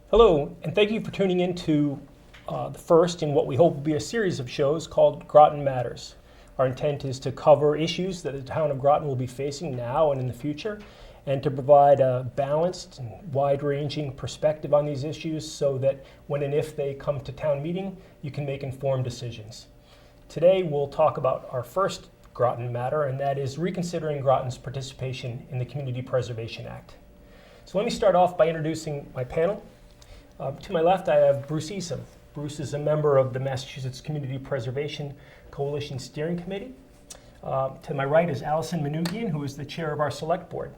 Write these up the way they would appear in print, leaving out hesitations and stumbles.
Hello, and thank you for tuning in to the first in what we hope will be a series of shows called Groton Matters. Our intent is to cover issues that the town of Groton will be facing now and in the future, and to provide a balanced and wide-ranging perspective on these issues so that when and if they come to town meeting, you can make informed decisions. Today we'll talk about our first Groton matter, and that is reconsidering Groton's participation in the Community Preservation Act. So let me start off by introducing my panel. To my left, I have Bruce Esom. Bruce is a member of the Massachusetts Community Preservation Coalition Steering Committee. To my right is Allison Manoogian, who is the chair of our select board.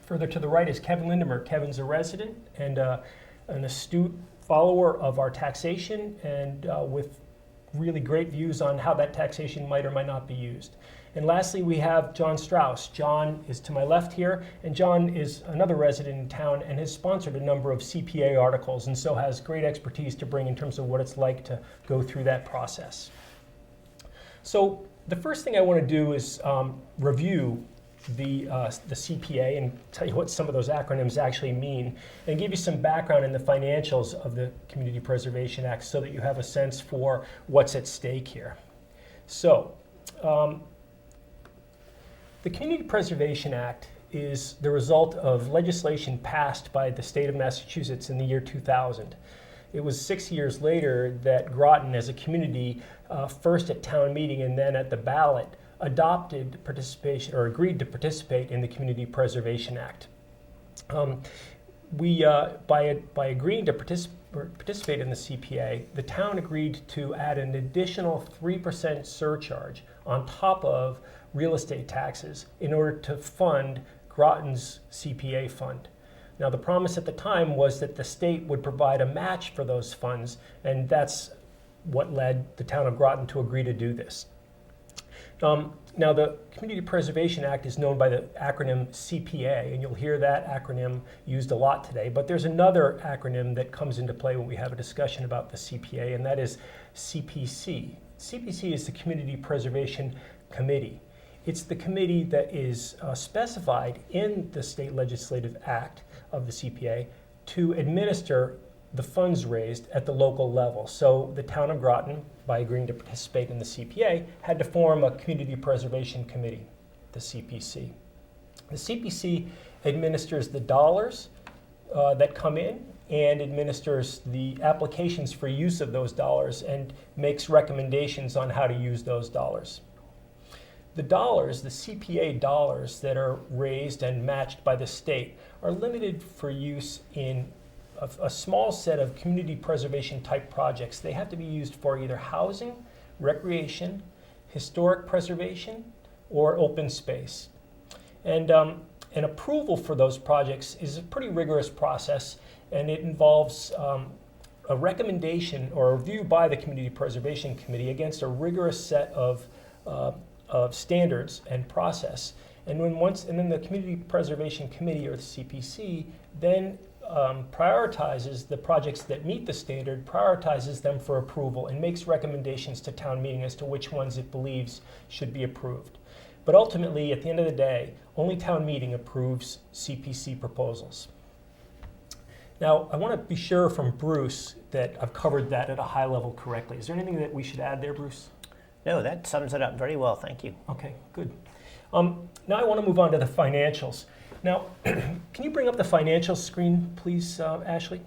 Further to the right is Kevin Lindemer. Kevin's a resident and an astute follower of our taxation and with really great views on how that taxation might or might not be used. And lastly, we have John Strauss. John is to my left here, and John is another resident in town and has sponsored a number of CPA articles, and so has great expertise to bring in terms of what it's like to go through that process. So the first thing I want to do is review the CPA and tell you what some of those acronyms actually mean, and give you some background in the financials of the Community Preservation Act so that you have a sense for what's at stake here. So, the Community Preservation Act is the result of legislation passed by the state of Massachusetts in the year 2000. It was 6 years later that Groton, as a community, first at town meeting and then at the ballot, adopted participation or agreed to participate in the Community Preservation Act. By agreeing to participate in the CPA, the town agreed to add an additional 3% surcharge on top of real estate taxes in order to fund Groton's CPA fund. Now, the promise at the time was that the state would provide a match for those funds, and that's what led the town of Groton to agree to do this. Now, the Community Preservation Act is known by the acronym CPA, and you'll hear that acronym used a lot today, but there's another acronym that comes into play when we have a discussion about the CPA, and that is CPC. CPC is the Community Preservation Committee. It's the committee that is specified in the state legislative act of the CPA to administer the funds raised at the local level. So the town of Groton, by agreeing to participate in the CPA, had to form a Community Preservation Committee, the CPC. The CPC administers the dollars that come in and administers the applications for use of those dollars and makes recommendations on how to use those dollars. The dollars, the CPA dollars that are raised and matched by the state, are limited for use in a small set of community preservation type projects. They have to be used for either housing, recreation, historic preservation, or open space. And an approval for those projects is a pretty rigorous process, and it involves a recommendation or a review by the Community Preservation Committee against a rigorous set of standards and process. And then the Community Preservation Committee, or the CPC, then prioritizes the projects that meet the standard, prioritizes them for approval, and makes recommendations to town meeting as to which ones it believes should be approved. But ultimately, at the end of the day, only town meeting approves CPC proposals. Now, I want to be sure from Bruce that I've covered that at a high level correctly. Is there anything that we should add there, Bruce? No, that sums it up very well, thank you. Okay, good. Now I want to move on to the financials. Now, can you bring up the financials screen, please, Ashley?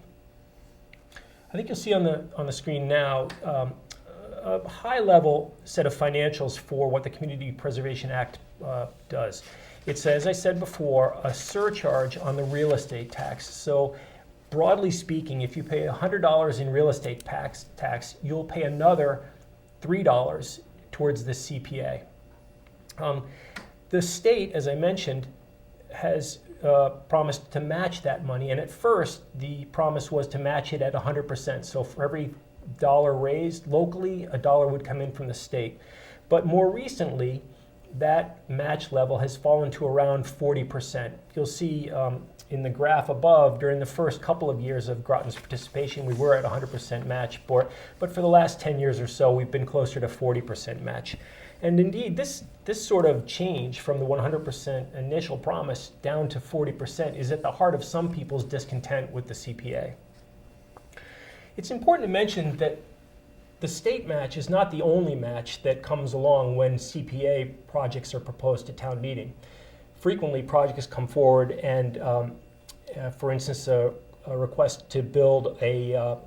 I think you'll see on the screen now a high-level set of financials for what the Community Preservation Act does. It's, as I said before, a surcharge on the real estate tax. So, broadly speaking, if you pay $100 in real estate tax, you'll pay another $3 towards the CPA. The state, as I mentioned, has promised to match that money, and at first the promise was to match it at 100%. So for every dollar raised locally, a dollar would come in from the state. But more recently, that match level has fallen to around 40%. You'll see in the graph above, during the first couple of years of Groton's participation, we were at 100% match, but for the last 10 years or so, we've been closer to 40% match. And indeed, this sort of change from the 100% initial promise down to 40% is at the heart of some people's discontent with the CPA. It's important to mention that the state match is not the only match that comes along when CPA projects are proposed to town meeting. Frequently, projects come forward and, for instance, a request to build a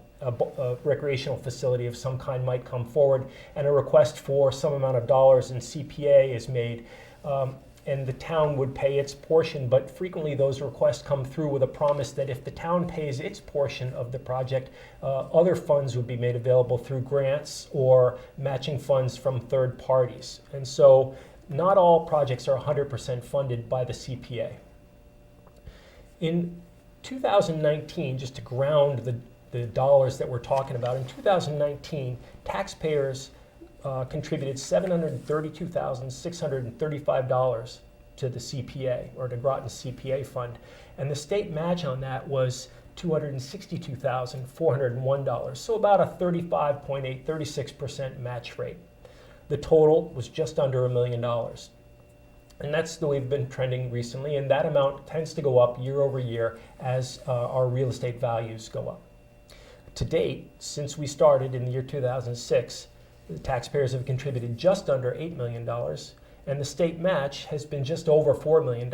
recreational facility of some kind might come forward, and a request for some amount of dollars in CPA is made, and the town would pay its portion, but frequently those requests come through with a promise that if the town pays its portion of the project, other funds would be made available through grants or matching funds from third parties. And so not all projects are 100% funded by the CPA. In 2019, just to ground the dollars that we're talking about, in 2019, taxpayers contributed $732,635 to the CPA, or to Groton's CPA fund, and the state match on that was $262,401, so about a 36% match rate. The total was just under $1 million. And that's the way we've been trending recently, and that amount tends to go up year over year as our real estate values go up. To date, since we started in the year 2006, the taxpayers have contributed just under $8 million, and the state match has been just over $4 million.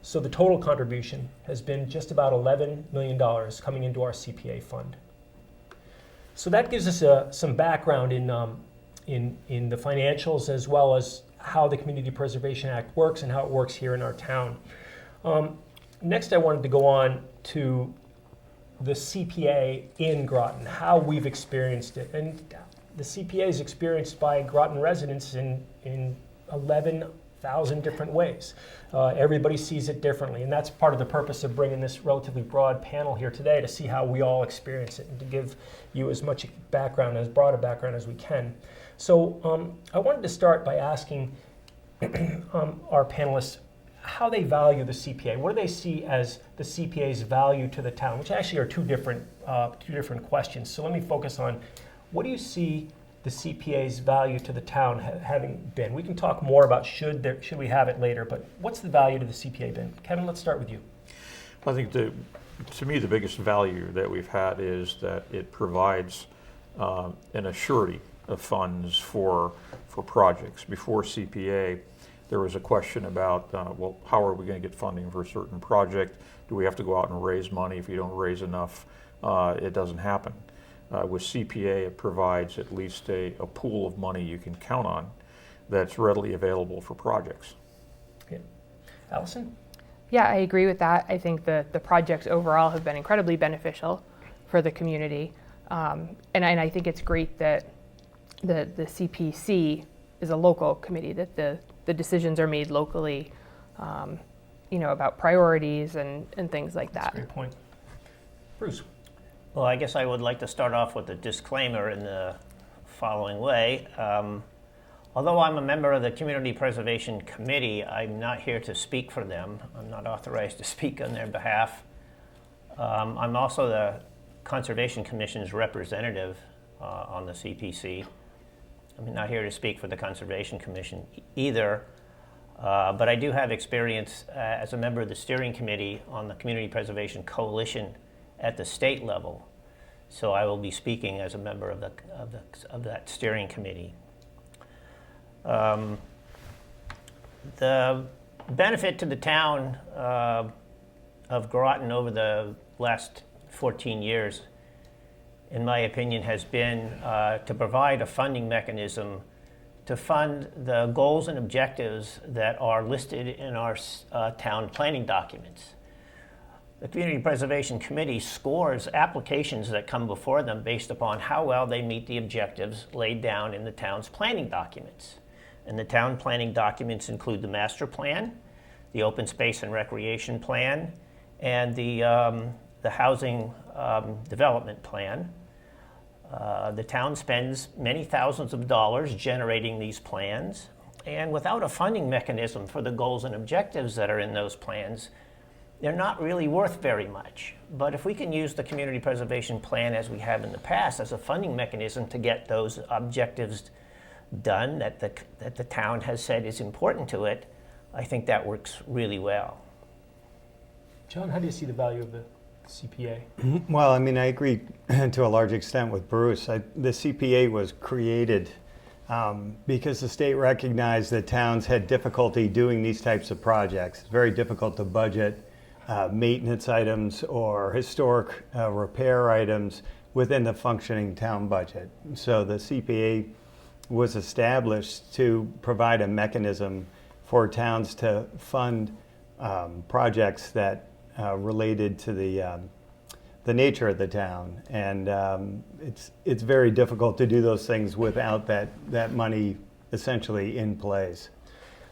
So the total contribution has been just about $11 million coming into our CPA fund. So that gives us some background in the financials, as well as how the Community Preservation Act works and how it works here in our town. Next, I wanted to go on to the CPA in Groton, how we've experienced it. And the CPA is experienced by Groton residents in 11,000 different ways. Everybody sees it differently, and that's part of the purpose of bringing this relatively broad panel here today, to see how we all experience it and to give you as much background, as broad a background as we can. So I wanted to start by asking our panelists how they value the CPA. What do they see as the CPA's value to the town, which actually are two different questions. So let me focus on, what do you see the CPA's value to the town having been? We can talk more about should we have it later, but what's the value to the CPA been? Kevin, let's start with you. I think to me the biggest value that we've had is that it provides an assurity of funds for projects. Before CPA, there was a question about, well, how are we going to get funding for a certain project? Do we have to go out and raise money? If you don't raise enough, it doesn't happen. With CPA, it provides at least a pool of money you can count on that's readily available for projects. Yeah. Allison? Yeah, I agree with that. I think the projects overall have been incredibly beneficial for the community. And I think it's great that the CPC is a local committee, that the decisions are made locally, about priorities and things like that. That's a great point. Bruce? Well, I guess I would like to start off with a disclaimer in the following way. Although I'm a member of the Community Preservation Committee, I'm not here to speak for them. I'm not authorized to speak on their behalf. I'm also the Conservation Commission's representative on the CPC. I'm not here to speak for the Conservation Commission either, but I do have experience as a member of the steering committee on the Community Preservation Coalition at the state level. So I will be speaking as a member of that steering committee. The benefit to the town of Groton over the last 14 years, in my opinion, has been to provide a funding mechanism to fund the goals and objectives that are listed in our town planning documents. The Community Preservation Committee scores applications that come before them based upon how well they meet the objectives laid down in the town's planning documents. And the town planning documents include the master plan, the open space and recreation plan, and the housing development plan. The town spends many thousands of dollars generating these plans, and without a funding mechanism for the goals and objectives that are in those plans, they're not really worth very much. But if we can use the community preservation plan as we have in the past as a funding mechanism to get those objectives done that the town has said is important to it, I think that works really well. John, how do you see the value of the CPA? Well, I mean, I agree to a large extent with Bruce. The CPA was created because the state recognized that towns had difficulty doing these types of projects. It's very difficult to budget maintenance items or historic repair items within the functioning town budget. So the CPA was established to provide a mechanism for towns to fund projects that related to the nature of the town, and it's very difficult to do those things without that money essentially in place.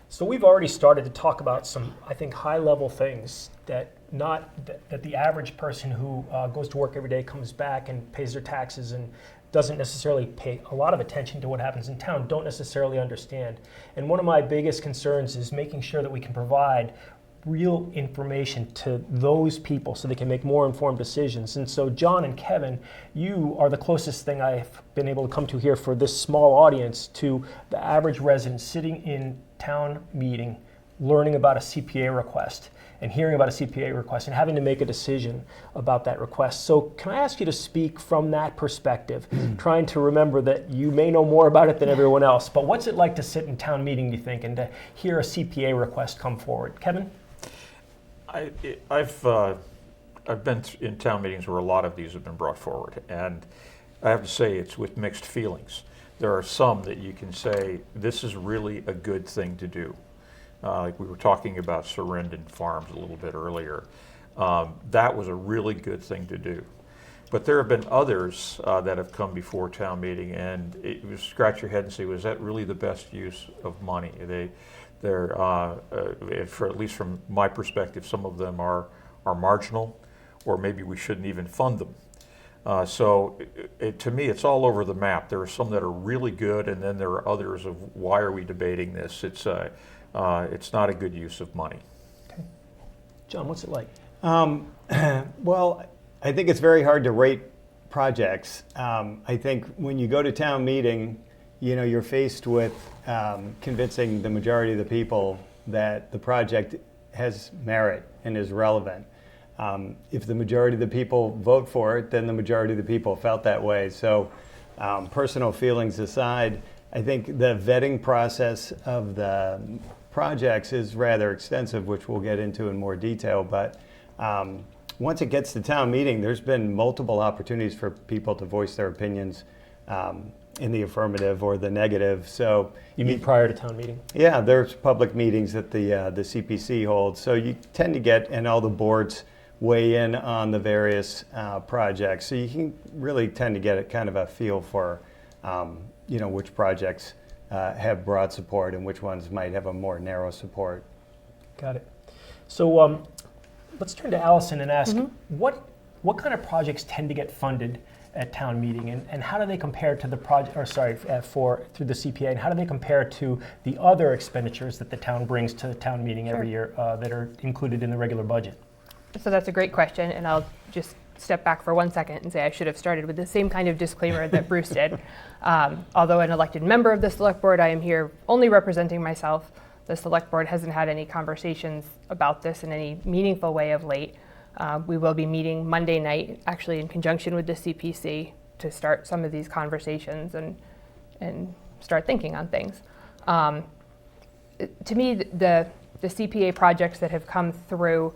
So we've already started to talk about some, I think, high-level things that the average person who goes to work every day, comes back and pays their taxes and doesn't necessarily pay a lot of attention to what happens in town, don't necessarily understand. And one of my biggest concerns is making sure that we can provide real information to those people so they can make more informed decisions. And so John and Kevin, you are the closest thing I've been able to come to here for this small audience to the average resident sitting in town meeting, learning about a CPA request and hearing about a CPA request and having to make a decision about that request. So can I ask you to speak from that perspective, trying to remember that you may know more about it than everyone else, but what's it like to sit in town meeting, do you think, and to hear a CPA request come forward? Kevin? I've been in town meetings where a lot of these have been brought forward, and I have to say it's with mixed feelings. There are some that you can say, this is really a good thing to do. Like we were talking about Sarandon Farms a little bit earlier. That was a really good thing to do. But there have been others that have come before town meeting, and you scratch your head and say, was that really the best use of money? They're for at least from my perspective, some of them are marginal, or maybe we shouldn't even fund them. So to me, it's all over the map. There are some that are really good, and then there are others of why are we debating this? It's not a good use of money. Okay. John, what's it like? Well, I think it's very hard to rate projects. I think when you go to town meeting, you're faced with convincing the majority of the people that the project has merit and is relevant. If the majority of the people vote for it, then the majority of the people felt that way. So personal feelings aside, I think the vetting process of the projects is rather extensive, which we'll get into in more detail. But once it gets to town meeting, there's been multiple opportunities for people to voice their opinions in the affirmative or the negative. So You mean prior to town meeting? yeah, there's public meetings that the CPC holds. So you tend to get, and all the boards weigh in on the various projects. So you can really tend to get a kind of a feel for, which projects have broad support and which ones might have a more narrow support. Got it. So let's turn to Allison and ask, what kind of projects tend to get funded at town meeting, and how do they compare to the project, through the CPA, and how do they compare to the other expenditures that the town brings to the town meeting every year that are included in the regular budget? So that's a great question, and I'll just step back for 1 second and say I should have started with the same kind of disclaimer that Bruce did. Although an elected member of the select board, I am here only representing myself. The select board hasn't had any conversations about this in any meaningful way of late. We will be meeting Monday night, actually in conjunction with the CPC, to start some of these conversations and start thinking on things. To me, the CPA projects that have come through,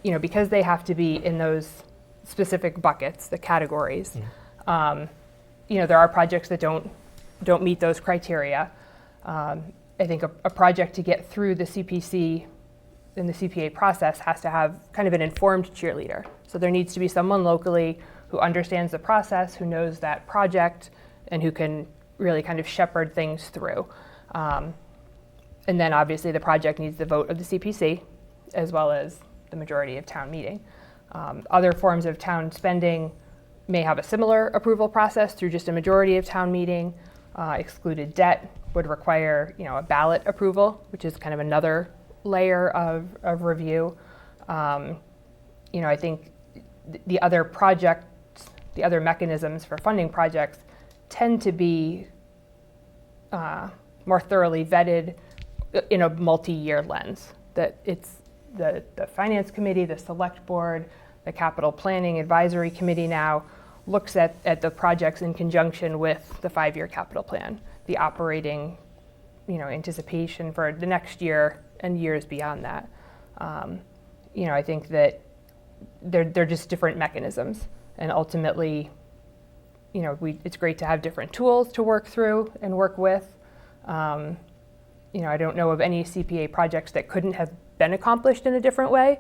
because they have to be in those specific buckets, the categories, there are projects that don't meet those criteria. I think a project to get through the CPC in the CPA process has to have kind of an informed cheerleader. So there needs to be someone locally who understands the process, who knows that project, and who can really kind of shepherd things through. And then obviously the project needs the vote of the CPC as well as the majority of town meeting. Other forms of town spending may have a similar approval process through just a majority of town meeting. Excluded debt would require, a ballot approval, which is kind of another layer of review. I think the other mechanisms for funding projects tend to be more thoroughly vetted in a multi-year lens. That it's the Finance Committee, the Select Board, the Capital Planning Advisory Committee now looks at the projects in conjunction with the 5-year capital plan, the operating, anticipation for the next year and years beyond that. I think that they're just different mechanisms, and ultimately, it's great to have different tools to work through and work with. I don't know of any CPA projects that couldn't have been accomplished in a different way,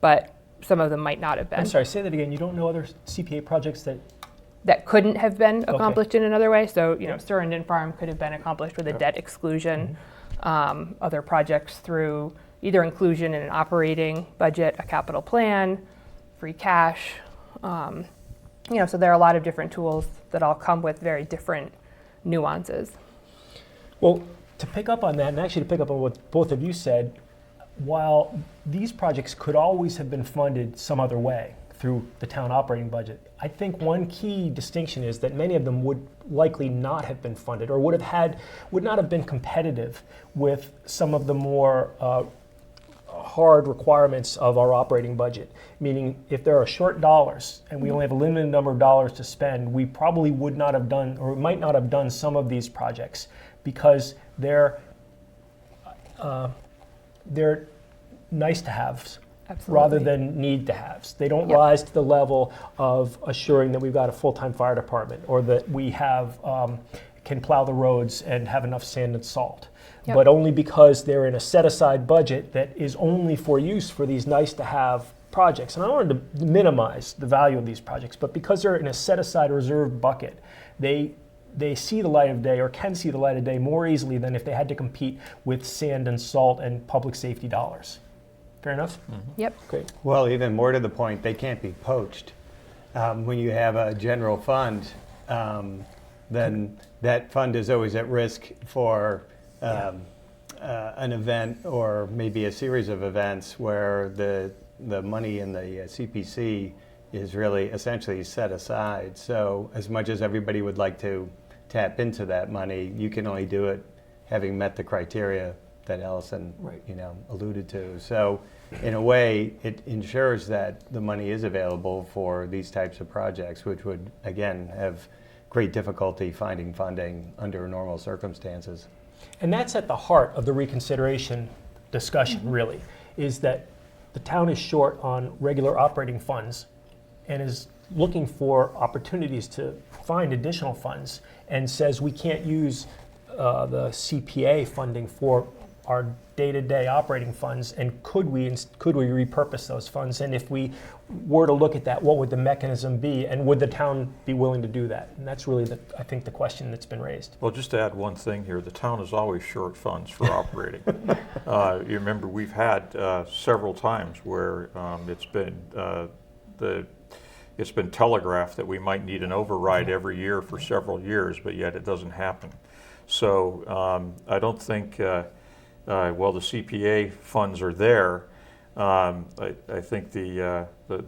but some of them might not have been. I'm sorry, say that again. You don't know other CPA projects that couldn't have been Okay. accomplished in another way. So, Yeah. Surrendon Farm could have been accomplished with a Yep. debt exclusion. Other projects through either inclusion in an operating budget, a capital plan, free cash. So there are a lot of different tools that all come with very different nuances. Well, to pick up on that, and actually to pick up on what both of you said, while these projects could always have been funded some other way through the town operating budget, I think one key distinction is that many of them would likely not have been funded or would not have been competitive with some of the more hard requirements of our operating budget. Meaning, if there are short dollars and we only have a limited number of dollars to spend, we probably would not have done, or might not have done, some of these projects because they're nice to haves Absolutely. rather than need to haves. They don't Yep. rise to the level of assuring that we've got a full-time fire department or that we have can plow the roads and have enough sand and salt. Yep. But only because they're in a set-aside budget that is only for use for these nice-to-have projects. And I wanted to minimize the value of these projects, but because they're in a set-aside reserved bucket, they see the light of day or can see the light of day more easily than if they had to compete with sand and salt and public safety dollars. Fair enough? Yep. Great. Well, even more to the point, they can't be poached. When you have a general fund, then that fund is always at risk for an event or maybe a series of events where the money in the CPC is really essentially set aside. So as much as everybody would like to tap into that money, you can only do it having met the criteria that Allison Right. alluded to. So in a way, it ensures that the money is available for these types of projects, which would, again, have great difficulty finding funding under normal circumstances. And that's at the heart of the reconsideration discussion, really, is that the town is short on regular operating funds and is looking for opportunities to find additional funds and says we can't use the CPA funding for our day-to-day operating funds, and could we repurpose those funds? And if we were to look at that, what would the mechanism be, and would the town be willing to do that? And that's really, I think, the question that's been raised. Well, just to add one thing here, the town is always short funds for operating. You remember we've had several times where it's been telegraphed that we might need an override every year for several years, but yet it doesn't happen. So I don't think, well, the CPA funds are there. I think the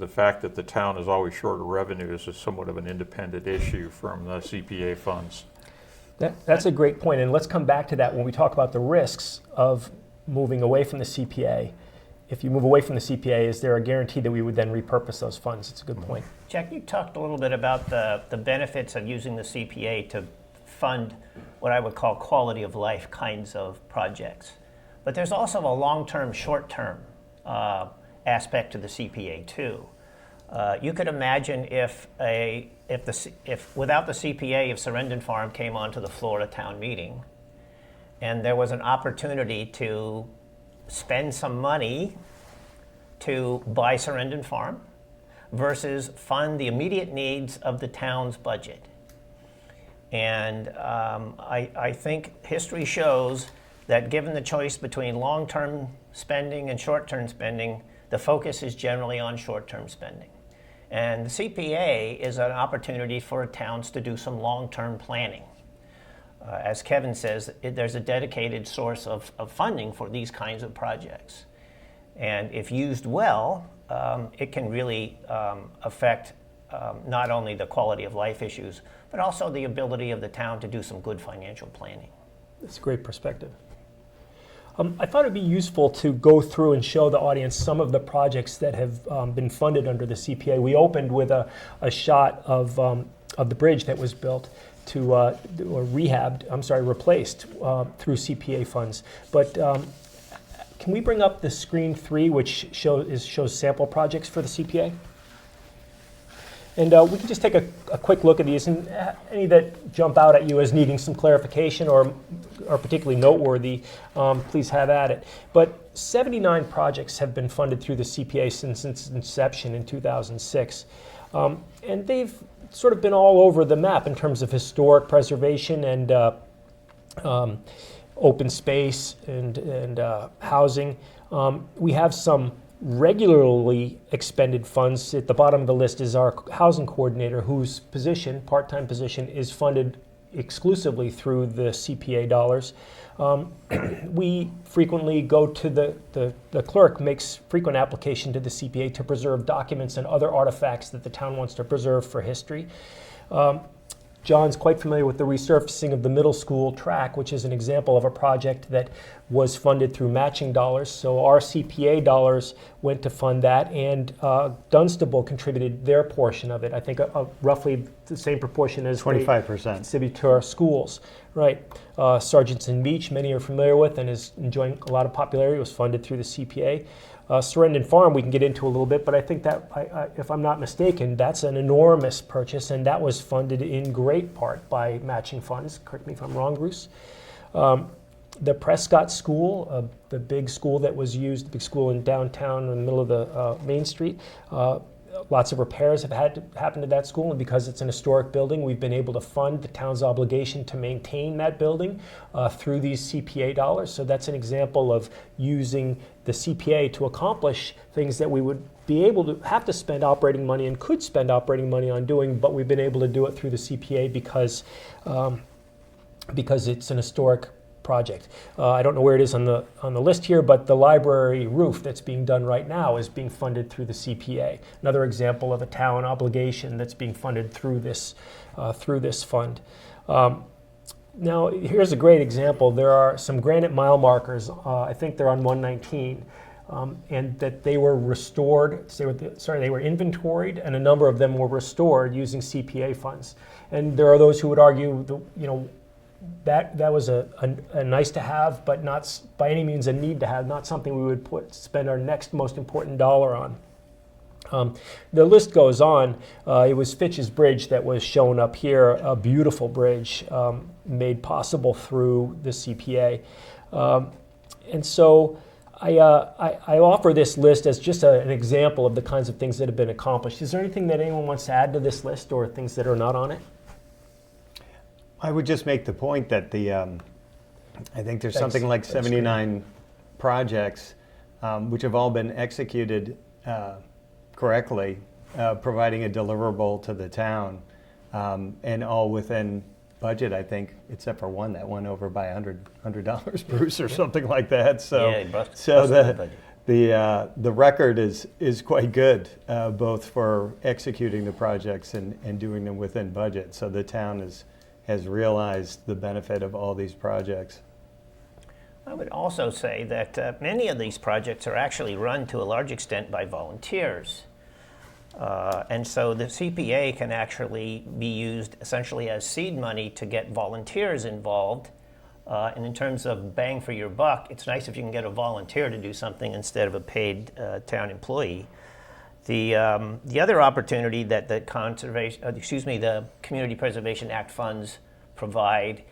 fact that the town is always short of revenues is somewhat of an independent issue from the CPA funds. That's a great point, and let's come back to that when we talk about the risks of moving away from the CPA. If you move away from the CPA, is there a guarantee that we would then repurpose those funds? It's a good point. Jack, you talked a little bit about the benefits of using the CPA to fund what I would call quality of life kinds of projects. But there's also a long-term, short-term aspect to the CPA too. You could imagine if without the CPA, if Surrendon Farm came onto the floor at town meeting, and there was an opportunity to spend some money to buy Surrendon Farm versus fund the immediate needs of the town's budget. And I think history shows that given the choice between long-term spending and short-term spending, the focus is generally on short-term spending. And the CPA is an opportunity for towns to do some long-term planning. As Kevin says, there's a dedicated source of funding for these kinds of projects. And if used well, it can really affect not only the quality of life issues, but also the ability of the town to do some good financial planning. It's a great perspective. I thought it would be useful to go through and show the audience some of the projects that have been funded under the CPA. We opened with a shot of the bridge that was built to, or replaced through CPA funds. But can we bring up the screen 3, which shows sample projects for the CPA? And we can just take a quick look at these, and any that jump out at you as needing some clarification or are particularly noteworthy, please have at it. But 79 projects have been funded through the CPA since its inception in 2006. And they've sort of been all over the map in terms of historic preservation and open space and housing. We have some regularly expended funds. At the bottom of the list is our housing coordinator, whose position, part-time position, is funded exclusively through the CPA dollars. We frequently go to the clerk makes frequent application to the CPA to preserve documents and other artifacts that the town wants to preserve for history. John's quite familiar with the resurfacing of the middle school track, which is an example of a project that was funded through matching dollars. So our CPA dollars went to fund that, and Dunstable contributed their portion of it. I think roughly the same proportion as 25%. they contribute to our schools. Right. Sargentson Beach, many are familiar with and is enjoying a lot of popularity, was funded through the CPA. Sarandon Farm we can get into a little bit, but I think that, if I'm not mistaken, that's an enormous purchase, and that was funded in great part by matching funds. Correct me if I'm wrong, Bruce. The Prescott School, the big school that was used, the big school in downtown in the middle of the Main Street, lots of repairs have had to happen to that school, and because it's an historic building, we've been able to fund the town's obligation to maintain that building through these CPA dollars. So that's an example of using the CPA to accomplish things that we would be able to have to spend operating money and could spend operating money on doing, but we've been able to do it through the CPA because it's an historic project. I don't know where it is on the list here, but the library roof that's being done right now is being funded through the CPA. Another example of a town obligation that's being funded through this fund. Now, here's a great example. There are some granite mile markers. I think they're on 119. And that they were restored, they were inventoried, and a number of them were restored using CPA funds. And there are those who would argue, that was a nice to have, but not by any means a need to have, not something we would spend our next most important dollar on. The list goes on. It was Fitch's Bridge that was shown up here, a beautiful bridge made possible through the CPA. And so I offer this list as just an example of the kinds of things that have been accomplished. Is there anything that anyone wants to add to this list or things that are not on it? I would just make the point that I think there's Thanks. something like That's 79 projects which have all been executed correctly, providing a deliverable to the town, and all within budget, I think, except for one that went over by $100, Bruce, or something like that. So, Yeah, busted the budget. the record is quite good, both for executing the projects and doing them within budget. So the town has realized the benefit of all these projects. I would also say that many of these projects are actually run to a large extent by volunteers. And so the CPA can actually be used essentially as seed money to get volunteers involved. And in terms of bang for your buck, it's nice if you can get a volunteer to do something instead of a paid town employee. The other opportunity that the Community Preservation Act funds provide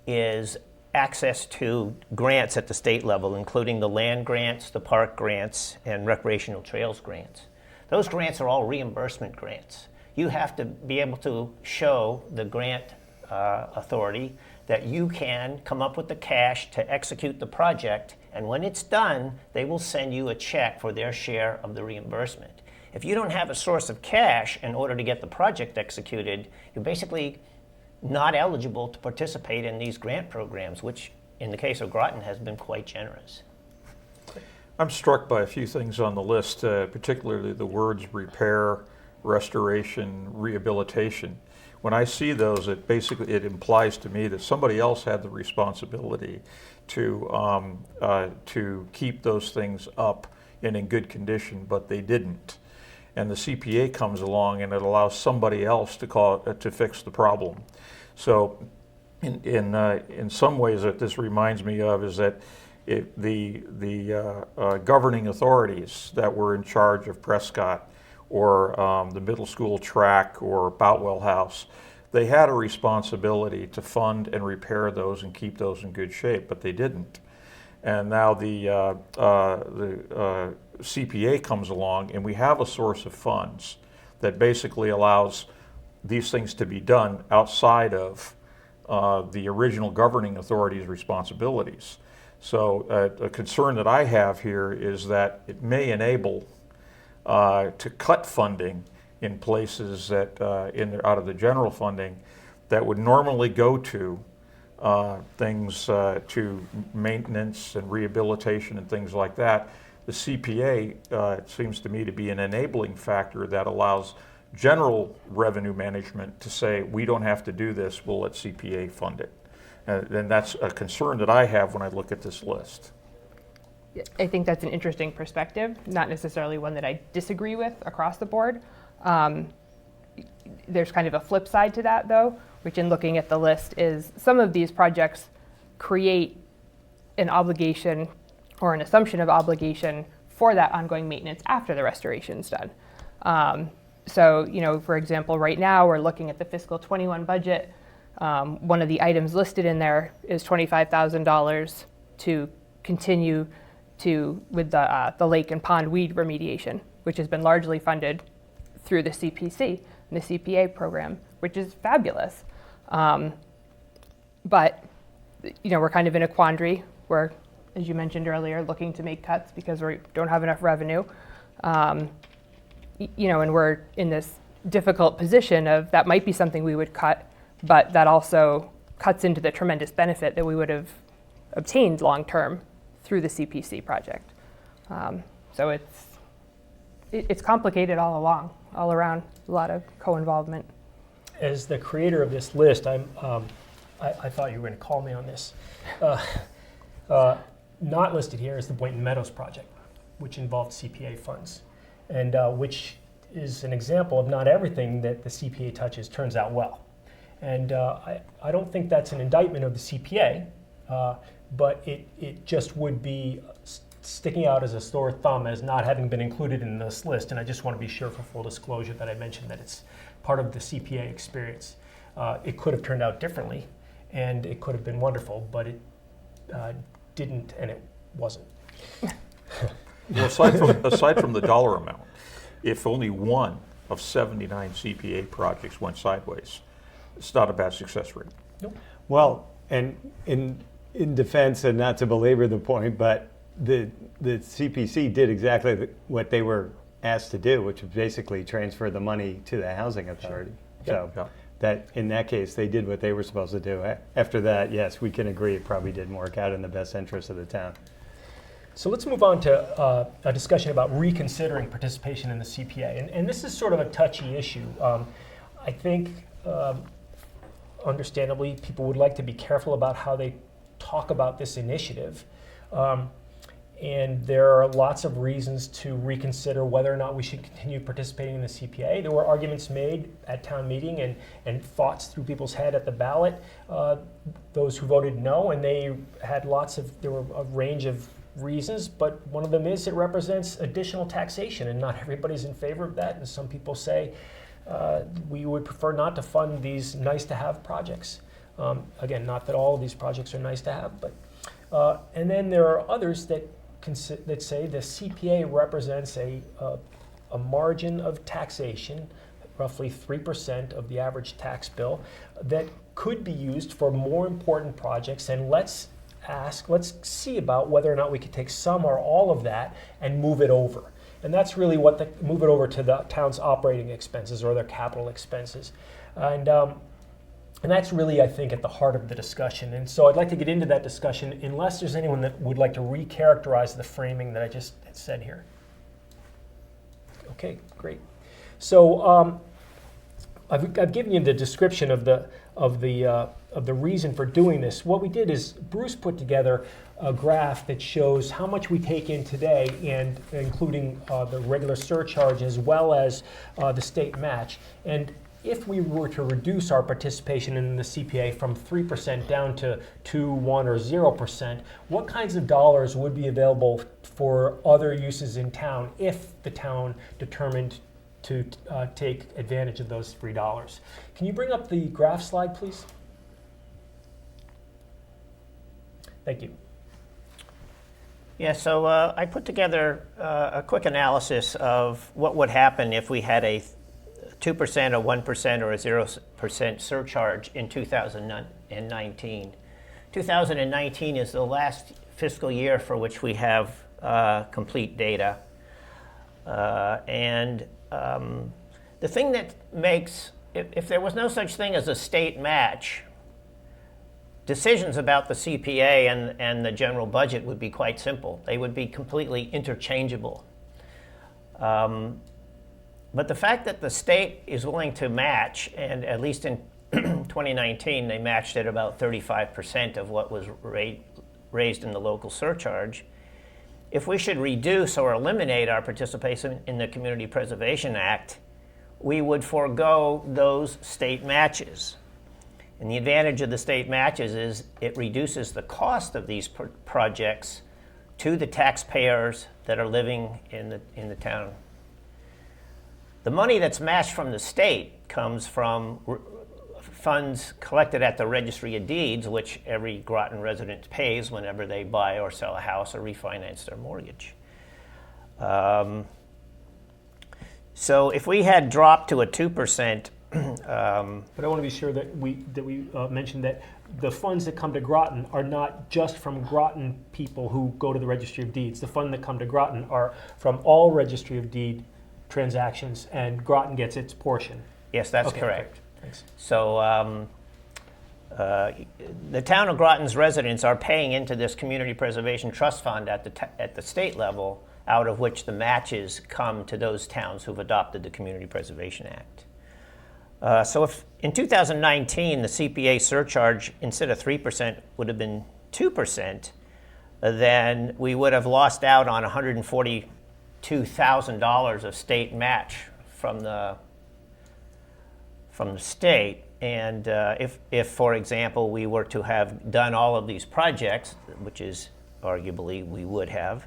is access to grants at the state level, including the land grants, the park grants, and recreational trails grants. Those grants are all reimbursement grants. You have to be able to show the grant authority that you can come up with the cash to execute the project, and when it's done, they will send you a check for their share of the reimbursement. If you don't have a source of cash in order to get the project executed, you're basically not eligible to participate in these grant programs, which in the case of Groton has been quite generous. I'm struck by a few things on the list, particularly the words repair, restoration, rehabilitation. when I see those, it implies to me that somebody else had the responsibility to keep those things up and in good condition, but they didn't. And the CPA comes along and it allows somebody else to fix the problem. So in some ways, what this reminds me of is that the governing authorities that were in charge of Prescott or the middle school track or Boutwell House, they had a responsibility to fund and repair those and keep those in good shape, but they didn't. And now the CPA comes along, and we have a source of funds that basically allows these things to be done outside of the original governing authority's responsibilities. So a concern that I have here is that it may enable to cut funding in places that out of the general funding that would normally go to things to maintenance and rehabilitation and things like that. The CPA it seems to me to be an enabling factor that allows general revenue management to say, we don't have to do this, we'll let CPA fund it. And that's a concern that I have when I look at this list. I think that's an interesting perspective, not necessarily one that I disagree with across the board. There's kind of a flip side to that, though, which in looking at the list is some of these projects create an obligation or an assumption of obligation for that ongoing maintenance after the restoration's done. So, for example, right now we're looking at the fiscal 21 budget. One of the items listed in there is $25,000 to continue with the lake and pond weed remediation, which has been largely funded through the CPC and the CPA program, which is fabulous. But we're kind of in a quandary. We're, as you mentioned earlier, looking to make cuts because we don't have enough revenue. And we're in this difficult position of that might be something we would cut, but that also cuts into the tremendous benefit that we would have obtained long-term through the CPC project. So it's complicated all around, a lot of co-involvement. As the creator of this list, I thought you were going to call me on this. Not listed here is the Boynton Meadows project, which involved CPA funds, and which is an example of not everything that the CPA touches turns out well. And I don't think that's an indictment of the CPA, but it just would be sticking out as a sore thumb as not having been included in this list. And I just want to be sure for full disclosure that I mentioned that it's part of the CPA experience. It could have turned out differently, and it could have been wonderful, but it didn't, and it wasn't. Well, aside from the dollar amount, if only one of 79 CPA projects went sideways, it's not a bad success rate. Nope. Well, and in defense, and not to belabor the point, but the CPC did exactly what they were asked to do, which was basically transfer the money to the housing authority. Sure. So that in that case, they did what they were supposed to do. After that, yes, we can agree it probably didn't work out in the best interest of the town. So let's move on to a discussion about reconsidering participation in the CPA. And this is sort of a touchy issue. I think, understandably, people would like to be careful about how they talk about this initiative. And there are lots of reasons to reconsider whether or not we should continue participating in the CPA. There were arguments made at town meeting and thoughts through people's head at the ballot. Those who voted no, and they had there were a range of reasons, but one of them is it represents additional taxation, and not everybody's in favor of that. And some people say we would prefer not to fund these nice-to-have projects. Again, not that all of these projects are nice to have, but and then there are others that say the CPA represents a margin of taxation, roughly 3% of the average tax bill, that could be used for more important projects. And let's see about whether or not we could take some or all of that and move it over. And that's really move it over to the town's operating expenses or their capital expenses. And that's really, I think, at the heart of the discussion. And so I'd like to get into that discussion unless there's anyone that would like to recharacterize the framing that I just said here. Okay, great. So I've given you the description of the reason for doing this. What we did is Bruce put together a graph that shows how much we take in today, and including the regular surcharge as well as the state match. And if we were to reduce our participation in the CPA from 3% down to 2, 1, or 0%, what kinds of dollars would be available for other uses in town if the town determined to take advantage of those free dollars? Can you bring up the graph slide, please? Thank you. Yeah, so I put together a quick analysis of what would happen if we had a 2%, a 1%, or a 0% surcharge in 2019. 2019 is the last fiscal year for which we have complete data. The thing that makes, if there was no such thing as a state match, decisions about the CPA and the general budget would be quite simple. They would be completely interchangeable. But the fact that the state is willing to match, and at least in 2019, they matched at about 35% of what was raised in the local surcharge. If we should reduce or eliminate our participation in the Community Preservation Act, we would forego those state matches. And the advantage of the state matches is it reduces the cost of these projects to the taxpayers that are living in the town. The money that's matched from the state comes from funds collected at the Registry of Deeds, which every Groton resident pays whenever they buy or sell a house or refinance their mortgage. So if we had dropped to a 2%, But I want to be sure that we mention that the funds that come to Groton are not just from Groton people who go to the Registry of Deeds. The funds that come to Groton are from all Registry of Deed transactions, and Groton gets its portion. yes, that's Okay, correct. Thanks. So the town of Groton's residents are paying into this Community Preservation Trust Fund at the state level, out of which the matches come to those towns who've adopted the Community Preservation Act. So if in 2019 the CPA surcharge instead of 3% would have been 2%, then we would have lost out on $142,000 of state match from the state. And if, for example, we were to have done all of these projects, which is arguably we would have,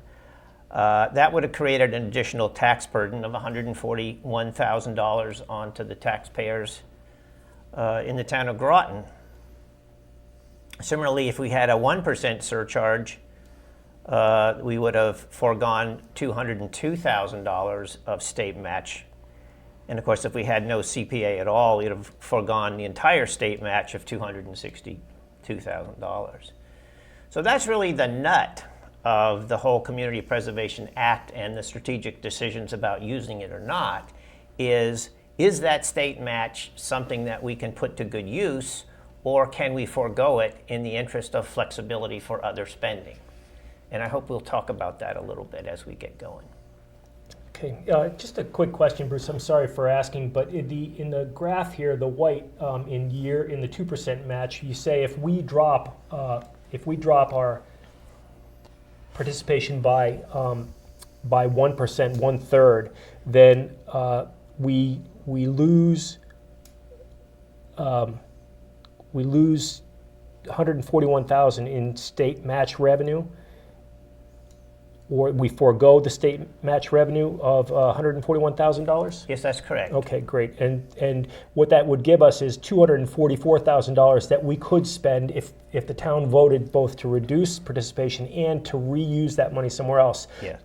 that would have created an additional tax burden of $141,000 onto the taxpayers in the town of Groton. Similarly, if we had a 1% surcharge, we would have foregone $202,000 of state match. And of course, if we had no CPA at all, we'd have foregone the entire state match of $262,000. So that's really the nut of the whole Community Preservation Act and the strategic decisions about using it or not is that state match something that we can put to good use, or can we forego it in the interest of flexibility for other spending? And I hope we'll talk about that a little bit as we get going. Okay, just a quick question, Bruce. I'm sorry for asking, but in the graph here, the white in the 2% match, you say if we drop our participation by 1%, 1/3, then we lose $141,000 in state match revenue, or we forego the state match revenue of $141,000. Yes, that's correct. Okay, great. And what that would give us is $244,000 that we could spend if the town voted both to reduce participation and to reuse that money somewhere else. Yeah.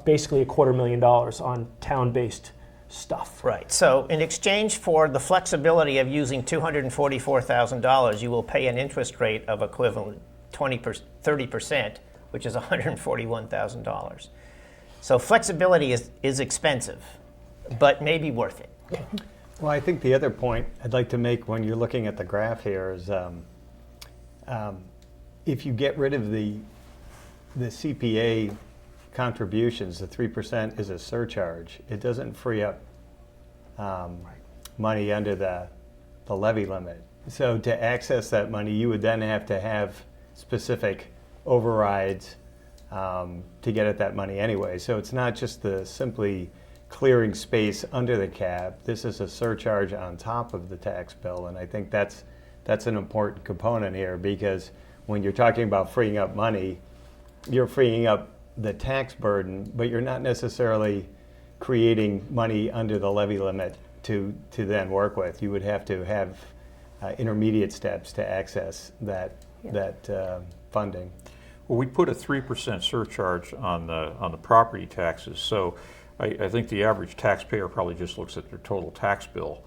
Basically $250,000 on town-based stuff. Right. So in exchange for the flexibility of using $244,000, you will pay an interest rate of equivalent 30%, which is $141,000. So flexibility is expensive, but maybe worth it. Well, I think the other point I'd like to make when you're looking at the graph here is if you get rid of the CPA contributions, the 3% is a surcharge. It doesn't free up money under the levy limit. So to access that money, you would then have to have specific overrides to get at that money anyway. So it's not just the simply clearing space under the cap. This is a surcharge on top of the tax bill, and I think that's an important component here, because when you're talking about freeing up money, you're freeing up the tax burden, but you're not necessarily creating money under the levy limit to then work with. You would have to have intermediate steps to access that funding. Well, we put a 3% surcharge on the property taxes, so I think the average taxpayer probably just looks at their total tax bill.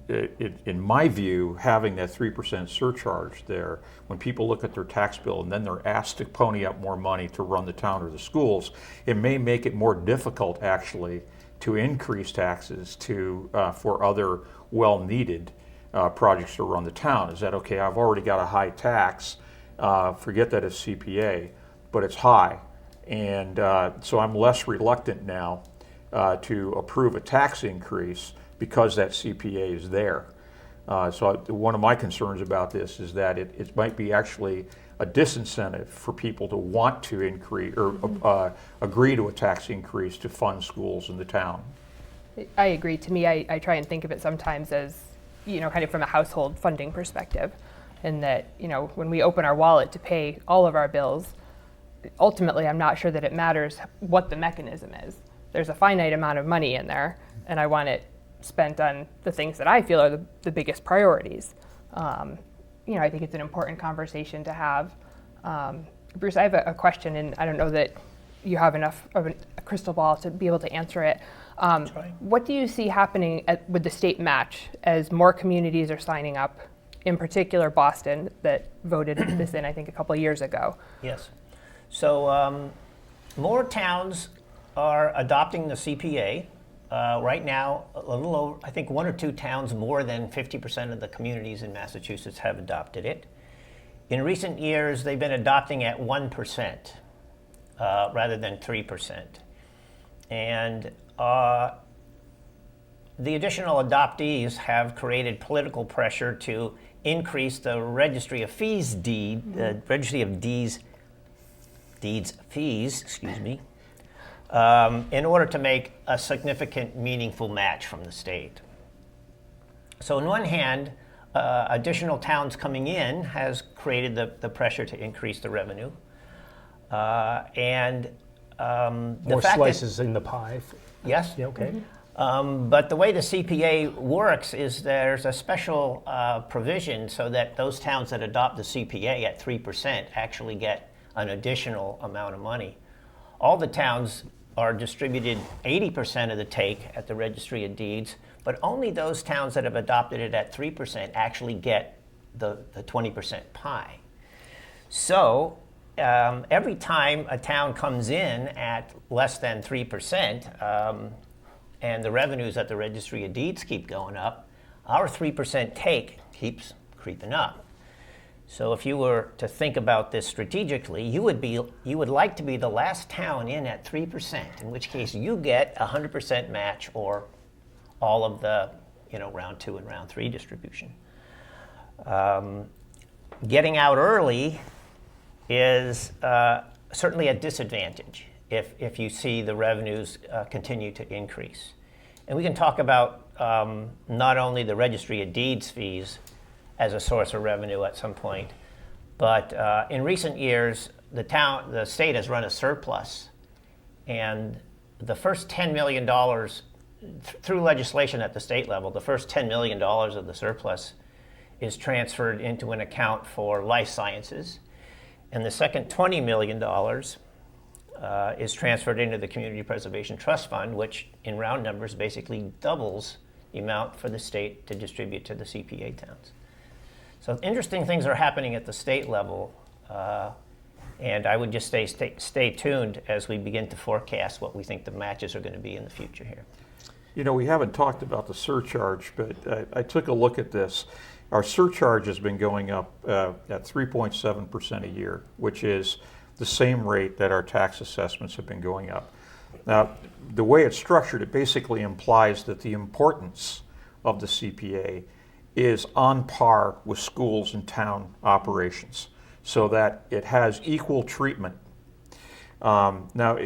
In my view, having that 3% surcharge there, when people look at their tax bill and then they're asked to pony up more money to run the town or the schools, it may make it more difficult actually to increase taxes for other well-needed projects to run the town. Is that okay? I've already got a high tax. Forget that it's CPA, but it's high. And so I'm less reluctant now to approve a tax increase because that CPA is there. So one of my concerns about this is that it might be actually a disincentive for people to want to increase or agree to a tax increase to fund schools in the town. I agree. To me, I try and think of it sometimes as, kind of from a household funding perspective, and that, when we open our wallet to pay all of our bills, ultimately I'm not sure that it matters what the mechanism is. There's a finite amount of money in there, and I want it spent on the things that I feel are the biggest priorities. I think it's an important conversation to have. Bruce, I have a question, and I don't know that you have enough of a crystal ball to be able to answer it. What do you see happening with the state match as more communities are signing up, in particular Boston, that voted this in, I think, a couple of years ago? Yes. So more towns are adopting the CPA. Right now, a little over, I think 1 or 2 towns, more than 50% of the communities in Massachusetts have adopted it. In recent years, they've been adopting at 1% rather than 3%. And the additional adoptees have created political pressure to increase the registry of fees the registry of deeds fees, in order to make a significant, meaningful match from the state. So on one hand, additional towns coming in has created the pressure to increase the revenue. And More slices in the pie. Yes. Yeah, okay. But the way the CPA works is there's a special provision so that those towns that adopt the CPA at 3% actually get an additional amount of money. All the towns are distributed 80% of the take at the Registry of Deeds, but only those towns that have adopted it at 3% actually get the 20% pie. So every time a town comes in at less than 3%, and the revenues at the Registry of Deeds keep going up, our 3% take keeps creeping up. So if you were to think about this strategically, you would like to be the last town in at 3%, in which case you get 100% match or all of the round 2 and round 3 distribution. Getting out early is certainly a disadvantage if you see the revenues continue to increase. And we can talk about not only the Registry of Deeds fees as a source of revenue at some point, but in recent years, the state has run a surplus, and the first $10 million, through legislation at the state level, the first $10 million of the surplus is transferred into an account for life sciences, and the second $20 million is transferred into the Community Preservation Trust Fund, which in round numbers basically doubles the amount for the state to distribute to the CPA towns. So interesting things are happening at the state level, and I would just stay tuned as we begin to forecast what we think the matches are going to be in the future here. We haven't talked about the surcharge, but I took a look at this. Our surcharge has been going up at 3.7% a year, which is the same rate that our tax assessments have been going up. Now, the way it's structured, it basically implies that the importance of the CPA is on par with schools and town operations, so that it has equal treatment. Now,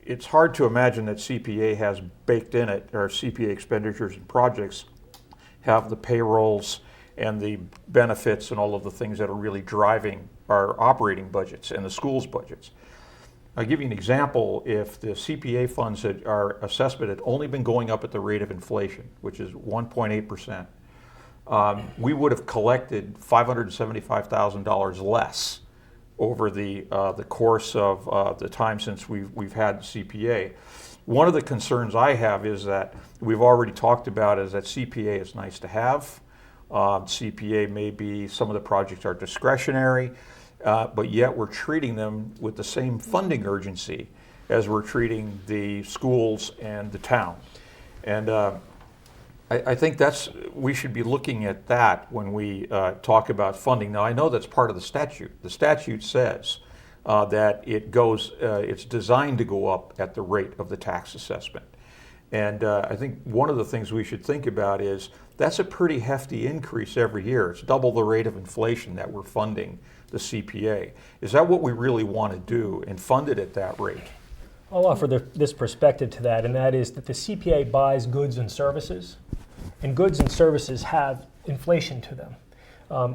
it's hard to imagine that CPA has baked in it, or CPA expenditures and projects have the payrolls and the benefits and all of the things that are really driving our operating budgets and the schools' budgets. I'll give you an example. If the CPA funds our assessment had only been going up at the rate of inflation, which is 1.8%, we would have collected $575,000 less over the course of the time since we've had CPA. One of the concerns I have is that we've already talked about is that CPA is nice to have. CPA may be, some of the projects are discretionary, but yet we're treating them with the same funding urgency as we're treating the schools and the town. And I think we should be looking at that when we talk about funding. Now, I know that's part of the statute. The statute says that it's designed to go up at the rate of the tax assessment. And I think one of the things we should think about is that's a pretty hefty increase every year. It's double the rate of inflation that we're funding the CPA. Is that what we really want to do and fund it at that rate? I'll offer this perspective to that, and that is that the CPA buys goods and services, and goods and services have inflation to them.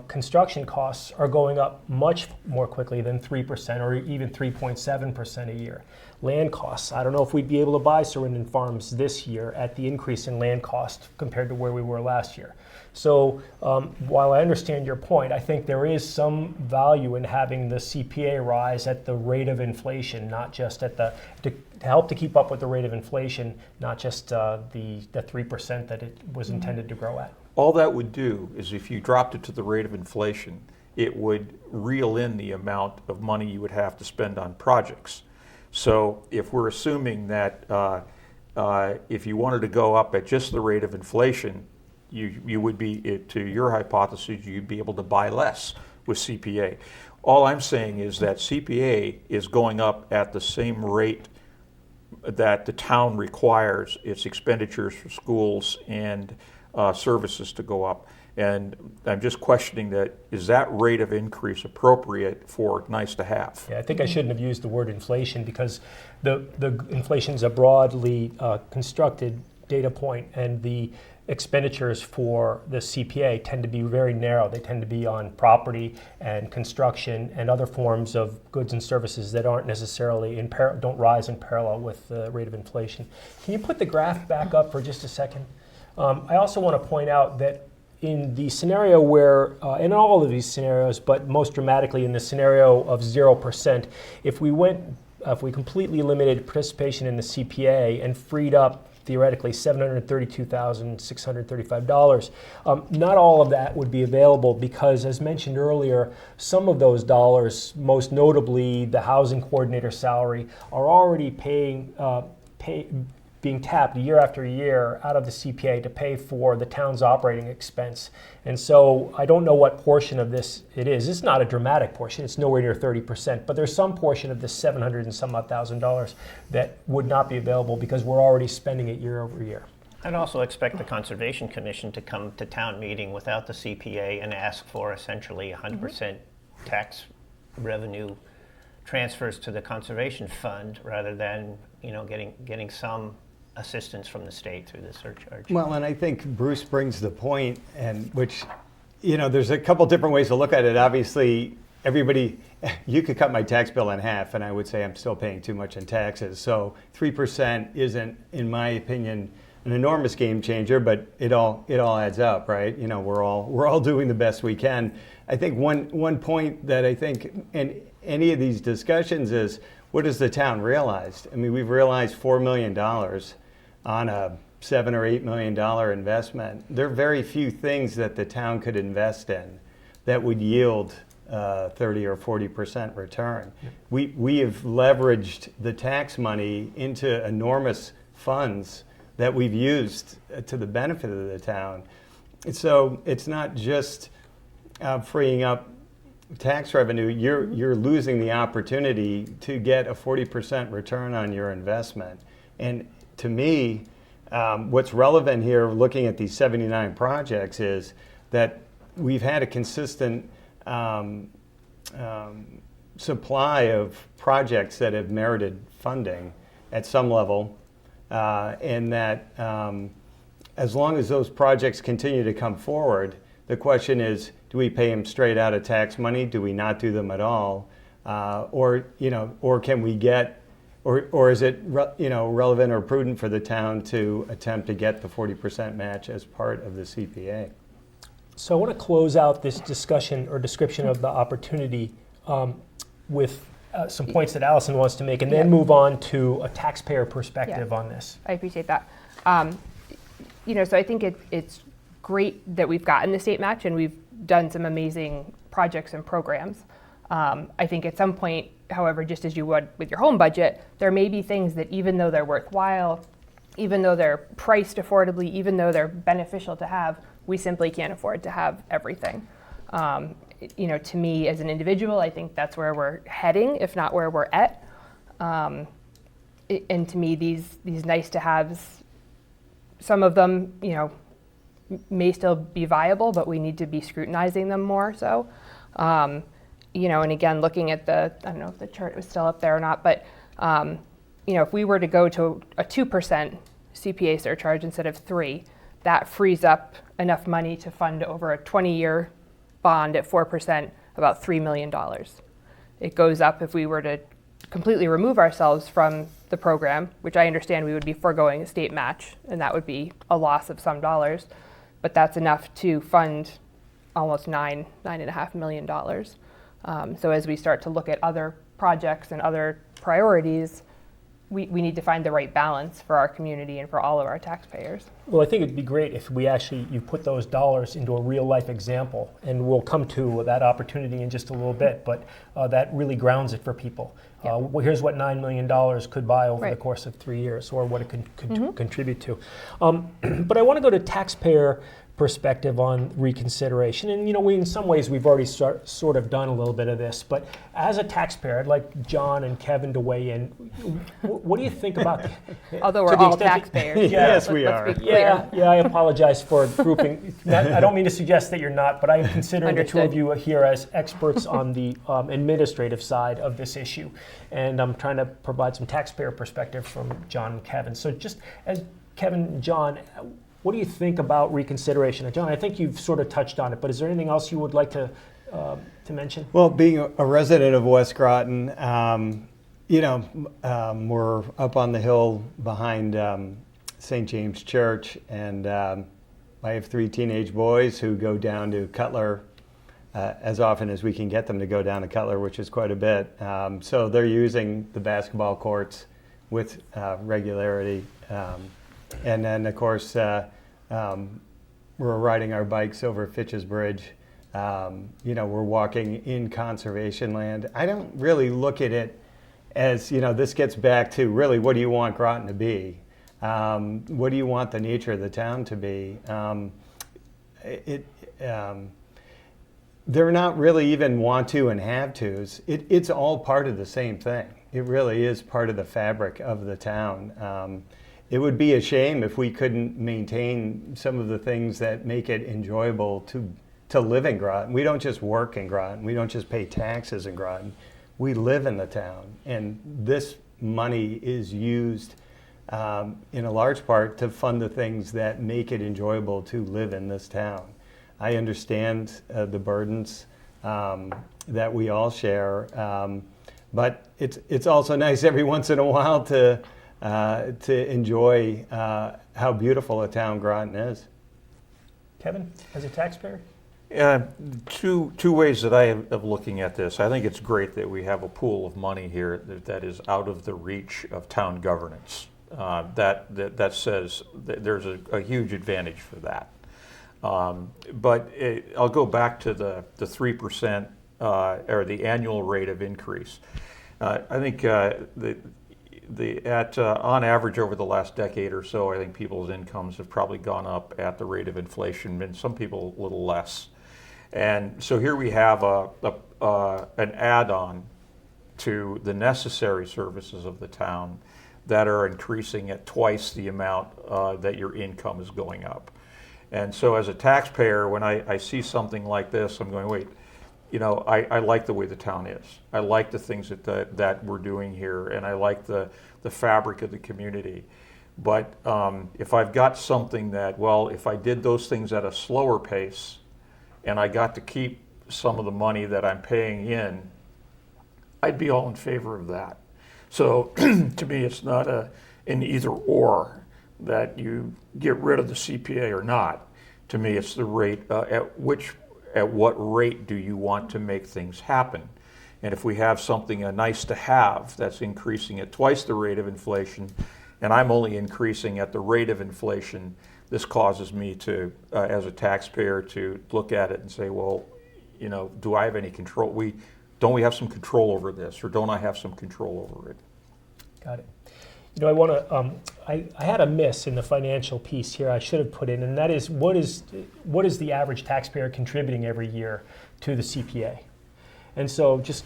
Construction costs are going up much more quickly than 3% or even 3.7% a year. Land costs, I don't know if we'd be able to buy Sarandon Farms this year at the increase in land cost compared to where we were last year. So while I understand your point, I think there is some value in having the CPA rise at the rate of inflation, not just at to help to keep up with the rate of inflation, not just the 3% that it was intended to grow at. All that would do is if you dropped it to the rate of inflation, it would reel in the amount of money you would have to spend on projects. So if we're assuming that if you wanted to go up at just the rate of inflation, you would be, to your hypothesis, you'd be able to buy less with CPA. All I'm saying is that CPA is going up at the same rate that the town requires its expenditures for schools and services to go up. And I'm just questioning that, is that rate of increase appropriate for nice to have? Yeah, I think I shouldn't have used the word inflation because the inflation is a broadly constructed data point, and the expenditures for the CPA tend to be very narrow. They tend to be on property and construction and other forms of goods and services that aren't necessarily don't rise in parallel with the rate of inflation. Can you put the graph back up for just a second? I also want to point out that in the scenario where, in all of these scenarios, but most dramatically in the scenario of 0%, if we completely limited participation in the CPA and freed up theoretically $732,635, not all of that would be available because, as mentioned earlier, some of those dollars, most notably the housing coordinator salary, are already being tapped year after year out of the CPA to pay for the town's operating expense. And so I don't know what portion of this it is. It's not a dramatic portion. It's nowhere near 30%, but there's some portion of this $700 and some odd $1,000 that would not be available because we're already spending it year over year. I'd also expect the Conservation Commission to come to town meeting without the CPA and ask for essentially 100% tax revenue transfers to the Conservation Fund rather than, getting some assistance from the state through the surcharge. Well, and I think Bruce brings the point, and which, there's a couple different ways to look at it. Obviously, you could cut my tax bill in half, and I would say I'm still paying too much in taxes. So 3% isn't, in my opinion, an enormous game changer, but it all adds up, right? We're all doing the best we can. I think one point that I think in any of these discussions is, what has the town realized? I mean, we've realized $4 million on a $7 or $8 million investment. There are very few things that the town could invest in that would yield 30 or 40% return. Yep. We have leveraged the tax money into enormous funds that we've used to the benefit of the town. So it's not just freeing up tax revenue, you're losing the opportunity to get a 40% return on your investment. And to me, what's relevant here, looking at these 79 projects, is that we've had a consistent supply of projects that have merited funding at some level, and that as long as those projects continue to come forward, the question is, do we pay them straight out of tax money? Do we not do them at all? Or can we get, or is it relevant or prudent for the town to attempt to get the 40% match as part of the CPA? So I want to close out this discussion or description of the opportunity with some points that Allison wants to make, and then move on to a taxpayer perspective on this. I appreciate that. So I think it's great that we've gotten the state match and we've done some amazing projects and programs. I think at some point, however, just as you would with your home budget, there may be things that even though they're worthwhile, even though they're priced affordably, even though they're beneficial to have, we simply can't afford to have everything. To me as an individual, I think that's where we're heading, if not where we're at. And to me, these nice to haves, some of them, may still be viable, but we need to be scrutinizing them more so. And again, looking at I don't know if the chart was still up there or not, but if we were to go to a 2% CPA surcharge instead of 3%, that frees up enough money to fund over a 20-year bond at 4%, about $3 million. It goes up if we were to completely remove ourselves from the program, which I understand we would be foregoing a state match, and that would be a loss of some dollars, but that's enough to fund almost $9.5 million. So as we start to look at other projects and other priorities, we need to find the right balance for our community and for all of our taxpayers. Well, I think it'd be great if you put those dollars into a real life example, and we'll come to that opportunity in just a little bit, but that really grounds it for people. Here's what $9 million could buy over the course of 3 years, or what it could contribute to. But I want to go to taxpayer perspective on reconsideration. And we, in some ways, we've already sort of done a little bit of this, but as a taxpayer, I'd like John and Kevin to weigh in. What do you think about Although we're all taxpayers. Yes, we are. Let's be clear. Yeah, I apologize for grouping. I don't mean to suggest that you're not, but I am considering the two of you here as experts on the administrative side of this issue. And I'm trying to provide some taxpayer perspective from John and Kevin. So just as Kevin and John, what do you think about reconsideration? John, I think you've sort of touched on it, but is there anything else you would like to mention? Well, being a resident of West Groton, we're up on the hill behind St. James Church, and I have 3 teenage boys who go down to Cutler as often as we can get them to go down to Cutler, which is quite a bit. So they're using the basketball courts with regularity. And then, of course, we're riding our bikes over Fitch's Bridge. We're walking in conservation land. I don't really look at it as, this gets back to really, what do you want Groton to be? What do you want the nature of the town to be? They're not really even want to and have tos. It's all part of the same thing. It really is part of the fabric of the town. It would be a shame if we couldn't maintain some of the things that make it enjoyable to live in Groton. We don't just work in Groton. We don't just pay taxes in Groton. We live in the town. And this money is used in a large part to fund the things that make it enjoyable to live in this town. I understand the burdens that we all share, but it's also nice every once in a while to enjoy how beautiful a town Groton is. Kevin, as a taxpayer? Two ways that I have of looking at this. I think it's great that we have a pool of money here that is out of the reach of town governance. That says that there's a huge advantage for that. But I'll go back to the 3% or the annual rate of increase. I think on average over the last decade or so, I think people's incomes have probably gone up at the rate of inflation, and some people a little less. And so here we have an add-on to the necessary services of the town that are increasing at twice the amount that your income is going up. And so as a taxpayer, when I see something like this, I'm going, wait, I like the way the town is. I like the things that we're doing here, and I like the fabric of the community. But if I've got something that, well, if I did those things at a slower pace and I got to keep some of the money that I'm paying in, I'd be all in favor of that. So to me, it's not an either or that you get rid of the CPA or not. To me, it's the rate at what rate do you want to make things happen? And if we have something nice to have that's increasing at twice the rate of inflation, and I'm only increasing at the rate of inflation, this causes me to, as a taxpayer, to look at it and say, well, do I have any control? Don't we have some control over this, or don't I have some control over it? Got it. I want to. I had a miss in the financial piece here. I should have put in, and that is what is the average taxpayer contributing every year to the CPA? And so, just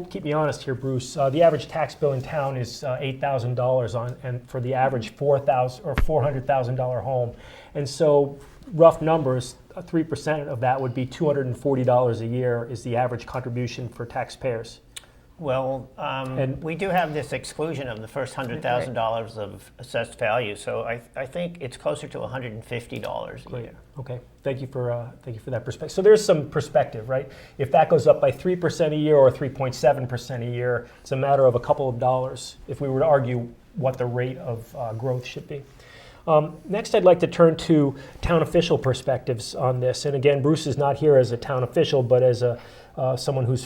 keep me honest here, Bruce. The average tax bill in town is $8,000 and for the average $400,000 home. And so, rough numbers, 3% of that would be $240 a year is the average contribution for taxpayers. Well, we do have this exclusion of the first $100,000 of assessed value, so I think it's closer to $150 a year. Okay, thank you for that perspective. So there's some perspective, right? If that goes up by 3% a year or 3.7% a year, it's a matter of a couple of dollars. If we were to argue what the rate of growth should be. Next, I'd like to turn to town official perspectives on this. And again, Bruce is not here as a town official, but as someone who's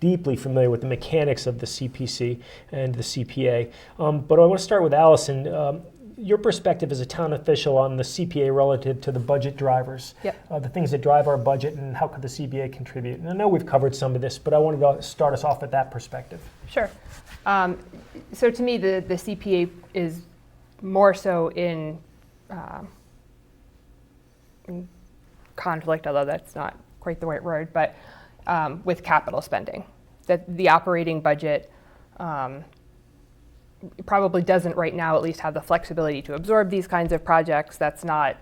deeply familiar with the mechanics of the CPC and the CPA. But I want to start with Allison. Your perspective as a town official on the CPA relative to the budget drivers, Yep. the things that drive our budget, and how could the CPA contribute? And I know we've covered some of this, but I wanted to start us off with that perspective. Sure. So to me, the CPA is more so in conflict, although that's not quite the right word, but with capital spending. That the operating budget probably doesn't right now at least have the flexibility to absorb these kinds of projects. That's not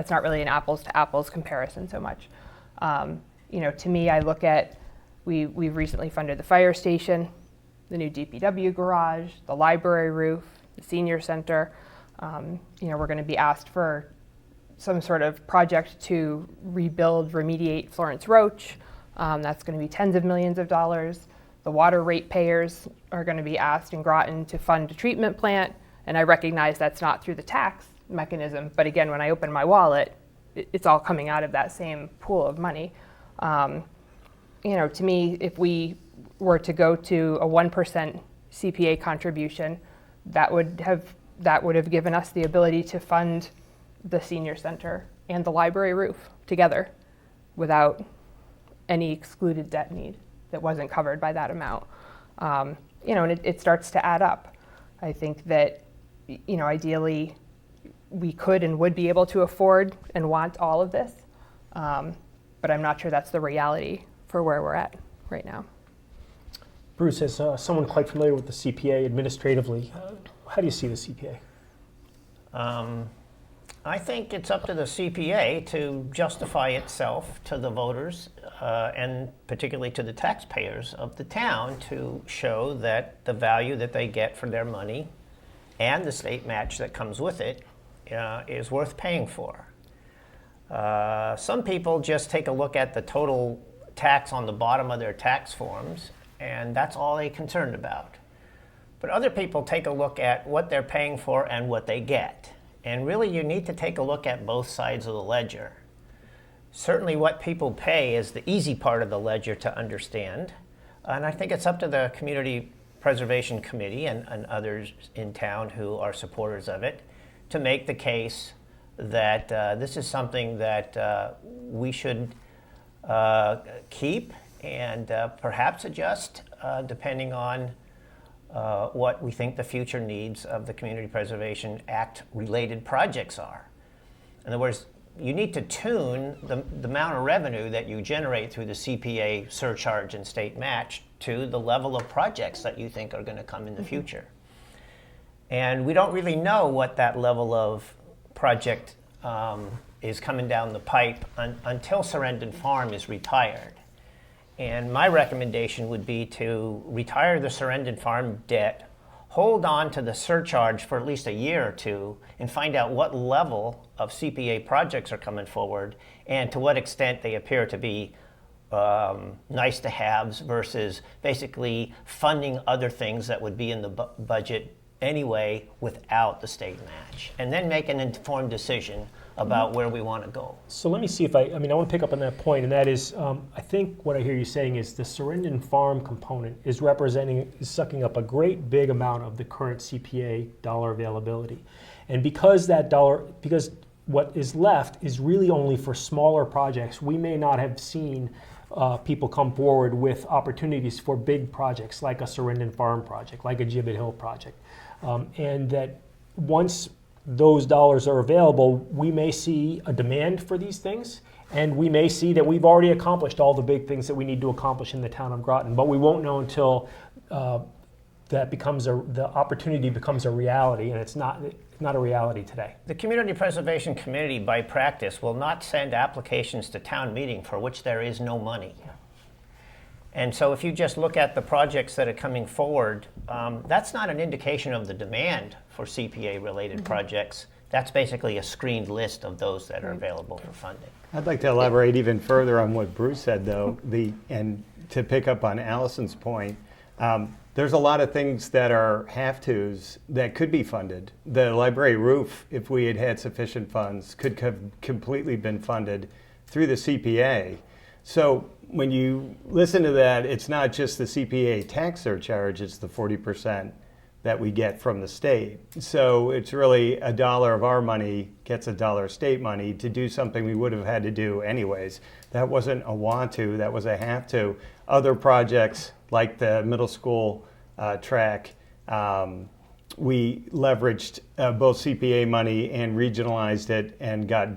really an apples to apples comparison so much. To me, I look at, we've recently funded the fire station, the new DPW garage, the library roof, the senior center. We're going to be asked for some sort of project to rebuild, remediate Florence Roach. That's going to be tens of millions of dollars. The water ratepayers are going to be asked in Groton to fund a treatment plant, and I recognize that's not through the tax mechanism, but again, when I open my wallet, it's all coming out of that same pool of money. To me, if we were to go to a 1% CPA contribution, that would have given us the ability to fund the senior center and the library roof together without any excluded debt need that wasn't covered by that amount. And it starts to add up. I think that, ideally we could and would be able to afford and want all of this, but I'm not sure that's the reality for where we're at right now. Bruce, as someone quite familiar with the CPA administratively, how do you see the CPA? I think it's up to the CPA to justify itself to the voters and particularly to the taxpayers of the town to show that the value that they get for their money and the state match that comes with it is worth paying for. Some people just take a look at the total tax on the bottom of their tax forms, and that's all they're concerned about. But other people take a look at what they're paying for and what they get. And really, you need to take a look at both sides of the ledger. Certainly what people pay is the easy part of the ledger to understand. And I think it's up to the Community Preservation Committee and others in town who are supporters of it to make the case that this is something that we should keep and perhaps adjust depending on what we think the future needs of the Community Preservation Act related projects are. In other words, you need to tune the amount of revenue that you generate through the CPA surcharge and state match to the level of projects that you think are going to come in the future. And we don't really know what that level of project is coming down the pipe until Sarandon Farm is retired. And my recommendation would be to retire the Sarandon Farm debt, hold on to the surcharge for at least a year or two, and find out what level of CPA projects are coming forward and to what extent they appear to be nice to haves versus basically funding other things that would be in the budget anyway without the state match. And then make an informed decision about where we want to go. So let me see if I want to pick up on that point, and that is, I think what I hear you saying is the Sarandon Farm component is sucking up a great big amount of the current CPA dollar availability. And because what is left is really only for smaller projects, we may not have seen people come forward with opportunities for big projects like a Sarandon Farm project, like a Gibbet Hill project. And that once those dollars are available, we may see a demand for these things, and we may see that we've already accomplished all the big things that we need to accomplish in the town of Groton, but we won't know until the opportunity becomes a reality, and it's not a reality today. The Community Preservation Committee, by practice, will not send applications to town meeting for which there is no money. And so if you just look at the projects that are coming forward, that's not an indication of the demand for CPA-related projects. That's basically a screened list of those that are available for funding. I'd like to elaborate even further on what Bruce said, though, and to pick up on Allison's point. There's a lot of things that are have-tos that could be funded. The library roof, if we had had sufficient funds, could have completely been funded through the CPA. So when you listen to that, it's not just the CPA tax surcharge, it's the 40% that we get from the state. So it's really $1 of our money gets $1 of state money to do something we would have had to do anyways. That wasn't a want to, that was a have to. Other projects like the middle school track, we leveraged both CPA money and regionalized it and got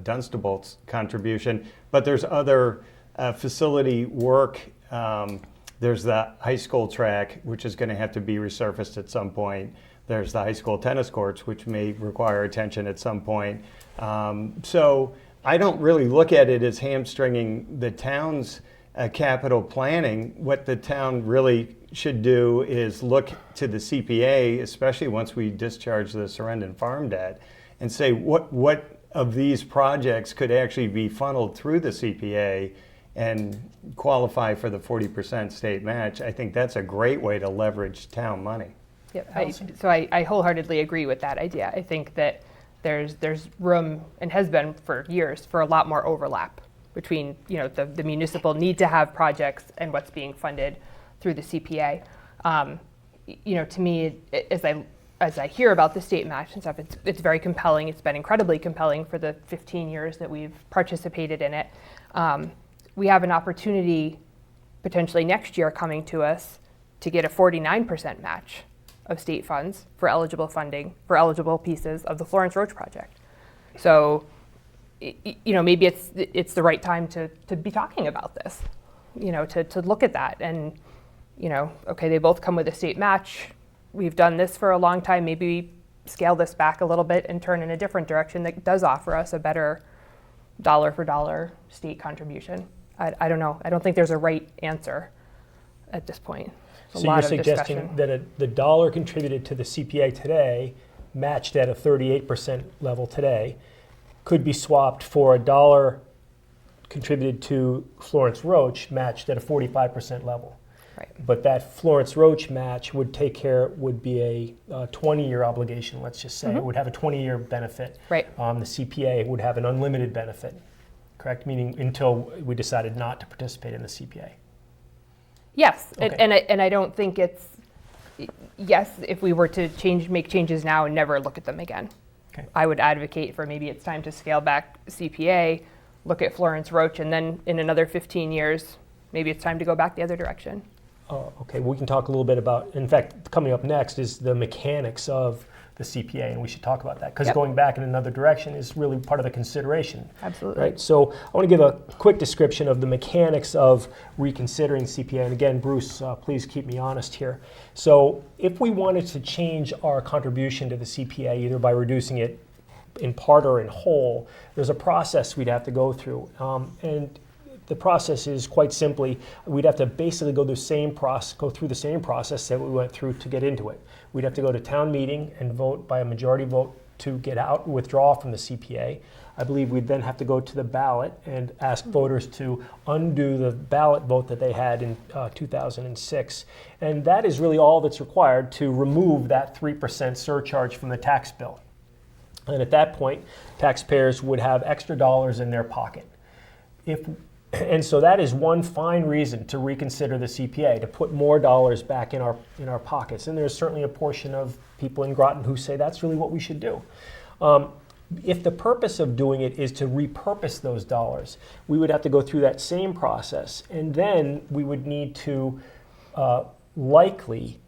Dunstable's contribution. But there's other facility work. There's the high school track, which is going to have to be resurfaced at some point. There's the high school tennis courts, which may require attention at some point. So I don't really look at it as hamstringing the town's capital planning. What the town really should do is look to the CPA, especially once we discharge the Sarandon Farm debt, and say what of these projects could actually be funneled through the CPA and qualify for the 40% state match. I think that's a great way to leverage town money. Yep. I wholeheartedly agree with that idea. I think that there's room, and has been for years, for a lot more overlap between the municipal need to have projects and what's being funded through the CPA. To me, as I hear about the state match and stuff, it's very compelling. It's been incredibly compelling for the 15 years that we've participated in it. We have an opportunity potentially next year coming to us to get a 49% match of state funds for eligible funding for eligible pieces of the Florence Roach project. So, maybe it's the right time to be talking about this, to look at that. And, okay, they both come with a state match. We've done this for a long time. Maybe we scale this back a little bit and turn in a different direction that does offer us a better dollar for dollar state contribution. I don't know. I don't think there's a right answer at this point. So you're suggesting that the dollar contributed to the CPA today, matched at a 38% level today, could be swapped for a dollar contributed to Florence Roach, matched at a 45% level. Right. But that Florence Roach match would be a 20-year obligation, let's just say. It would have a 20-year benefit. Right. The CPA would have an unlimited benefit, correct? Meaning until we decided not to participate in the CPA. Yes, Okay. and I don't think it's, yes, if we were to make changes now and never look at them again. Okay. I would advocate for maybe it's time to scale back CPA, look at Florence Roach, and then in another 15 years, maybe it's time to go back the other direction. Okay, we can talk a little bit about, in fact, coming up next is the mechanics of the CPA, and we should talk about that, because Yep. going back in another direction is really part of the consideration. Absolutely. Right, so I want to give a quick description of the mechanics of reconsidering CPA. And again, Bruce, please keep me honest here. So if we wanted to change our contribution to the CPA, either by reducing it in part or in whole, there's a process we'd have to go through. And the process is quite simply, we'd have to basically go through the same process that we went through to get into it. We'd have to go to town meeting and vote by a majority vote to get out, withdraw from the CPA. I believe we'd then have to go to the ballot and ask voters to undo the ballot vote that they had in 2006. And that is really all that's required to remove that 3% surcharge from the tax bill. And at that point, taxpayers would have extra dollars in their pocket. And so that is one fine reason to reconsider the CPA, to put more dollars back in our pockets. And there's certainly a portion of people in Groton who say that's really what we should do. If the purpose of doing it is to repurpose those dollars, we would have to go through that same process, and then we would need to likely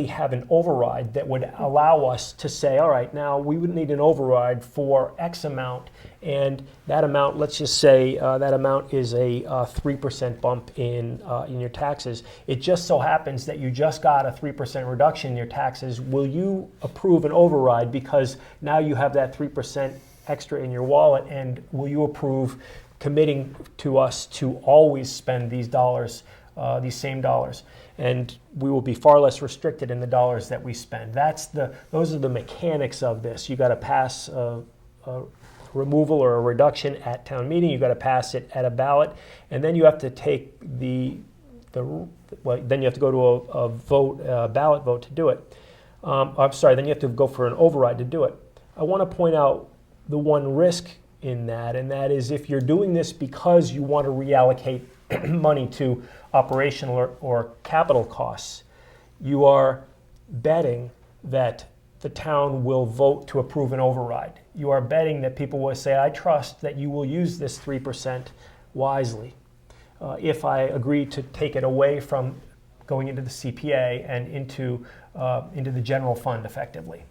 have an override that would allow us to say, all right, now we would need an override for X amount, and that amount, let's just say that amount is a 3% bump in your taxes. It just so happens that you just got a 3% reduction in your taxes. Will you approve an override because now you have that 3% extra in your wallet, and will you approve committing to us to always spend these dollars, these same dollars? And we will be far less restricted in the dollars that we spend. Those are the mechanics of this. You got to pass a removal or a reduction at town meeting. You got to pass it at a ballot, and then you have to take then you have to go to a ballot vote to do it. I'm sorry. Then you have to go for an override to do it. I want to point out the one risk in that, and that is if you're doing this because you want to reallocate money to operational or capital costs, you are betting that the town will vote to approve an override. You are betting that people will say, I trust that you will use this 3% wisely. If I agree to take it away from going into the CPA and into the general fund effectively.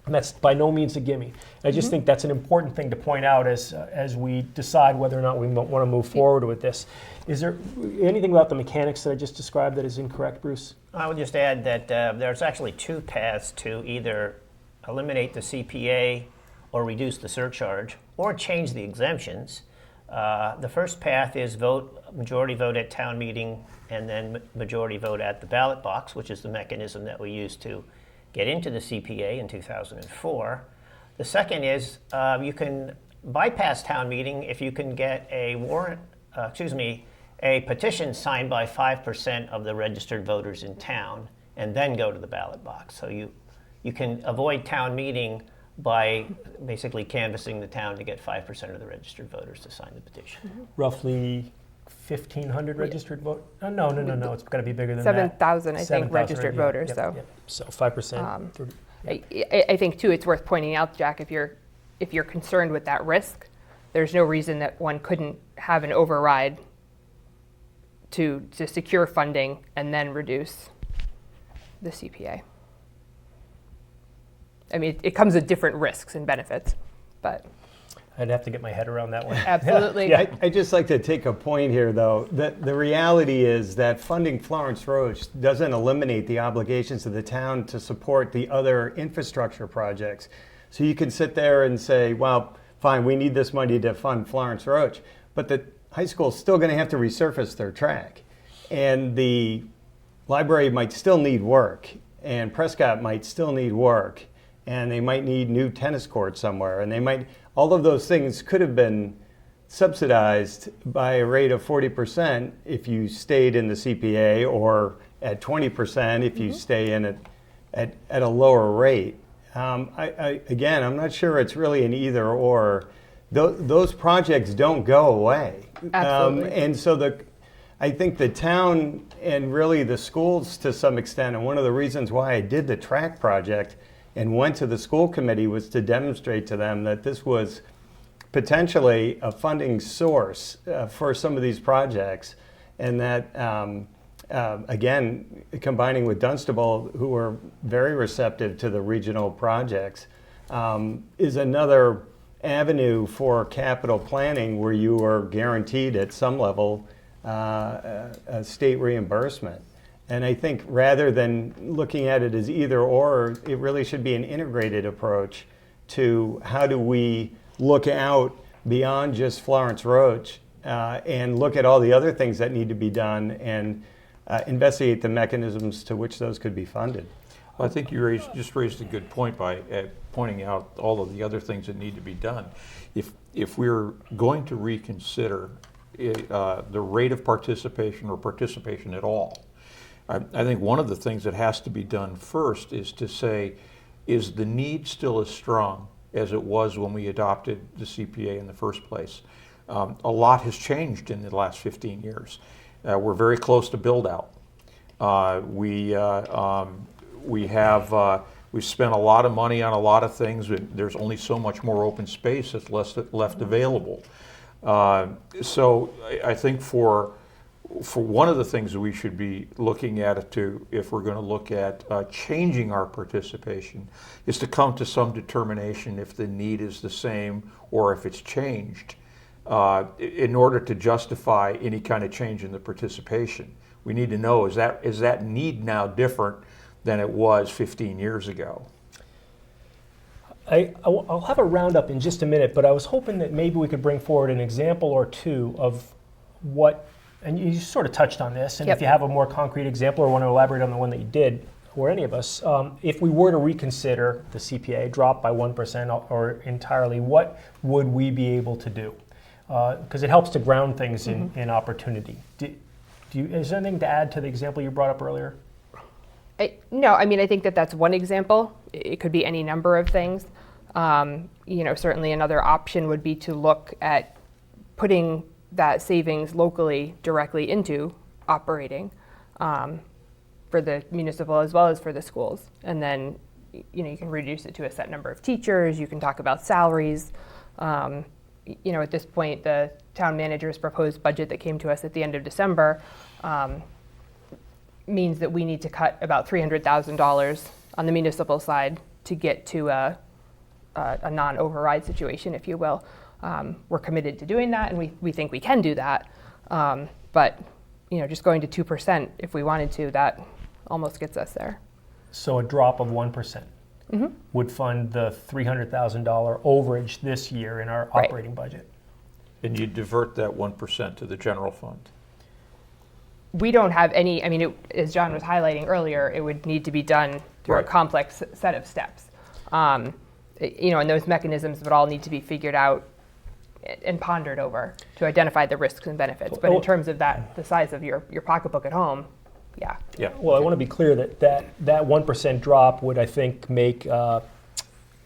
And that's by no means a gimme. I just think that's an important thing to point out as we decide whether or not we want to move forward with this. Is there anything about the mechanics that I just described that is incorrect, Bruce? I would just add that there's actually two paths to either eliminate the CPA or reduce the surcharge or change the exemptions. The first path is majority vote at town meeting and then majority vote at the ballot box, which is the mechanism that we use to get into the CPA in 2004. The second is you can bypass town meeting if you can get a petition signed by 5% of the registered voters in town and then go to the ballot box. So you can avoid town meeting by basically canvassing the town to get 5% of the registered voters to sign the petition. Roughly 1,500 registered voters? No. It's got to be bigger than 7,000, I think, 7,000, registered yeah, voters. yeah, So, yeah. So 5%. I think too, it's worth pointing out, Jack, if you're concerned with that risk, there's no reason that one couldn't have an override to secure funding and then reduce the CPA. I mean, it comes with different risks and benefits, but. I'd have to get my head around that one. Absolutely. Yeah. I'd just like to take a point here, though. The reality is that funding Florence Roach doesn't eliminate the obligations of the town to support the other infrastructure projects. So you can sit there and say, well, fine, we need this money to fund Florence Roach, but the high school is still going to have to resurface their track. And the library might still need work, and Prescott might still need work, and they might need new tennis courts somewhere, and they might... All of those things could have been subsidized by a rate of 40% if you stayed in the CPA, or at 20% if you stay in it at a lower rate. Again, I'm not sure it's really an either or. Those projects don't go away. Absolutely. And so I think the town and really the schools to some extent, and one of the reasons why I did the track project and went to the school committee was to demonstrate to them that this was potentially a funding source for some of these projects, and that again, combining with Dunstable, who are very receptive to the regional projects, is another avenue for capital planning where you are guaranteed at some level a state reimbursement. And I think rather than looking at it as either or, it really should be an integrated approach to how do we look out beyond just Florence Roach and look at all the other things that need to be done and investigate the mechanisms to which those could be funded. I think you just raised a good point by pointing out all of the other things that need to be done. If we're going to reconsider the rate of participation or participation at all, I think one of the things that has to be done first is to say, is the need still as strong as it was when we adopted the CPA in the first place? A lot has changed in the last 15 years. We're very close to build out. We've spent a lot of money on a lot of things. There's only so much more open space that's left available. So I think for one of the things that we should be looking at if we're going to look at changing our participation, is to come to some determination if the need is the same or if it's changed, in order to justify any kind of change in the participation. We need to know, is that need now different than it was 15 years ago? I'll have a roundup in just a minute, but I was hoping that maybe we could bring forward an example or two of what, and you sort of touched on this, and Yep. if you have a more concrete example or want to elaborate on the one that you did, or any of us, if we were to reconsider the CPA, drop by 1% or entirely, what would we be able to do? Because it helps to ground things in opportunity. Is there anything to add to the example you brought up earlier? No, I mean, I think that that's one example. It could be any number of things. Certainly another option would be to look at putting that savings locally directly into operating for the municipal as well as for the schools. And then, you can reduce it to a set number of teachers. You can talk about salaries. At this point, the town manager's proposed budget that came to us at the end of December means that we need to cut about $300,000 on the municipal side to get to a non-override situation, if you will. We're committed to doing that, and we think we can do that. But just going to 2%, if we wanted to, that almost gets us there. So a drop of 1% would fund the $300,000 overage this year in our Right. operating budget. And you divert that 1% to the general fund. We don't have any, as John was highlighting earlier, it would need to be done through Right. a complex set of steps. And those mechanisms would all need to be figured out and pondered over to identify the risks and benefits. But in terms of the size of your pocketbook at home, yeah. Yeah. Well, I want to be clear that 1% drop would, I think, make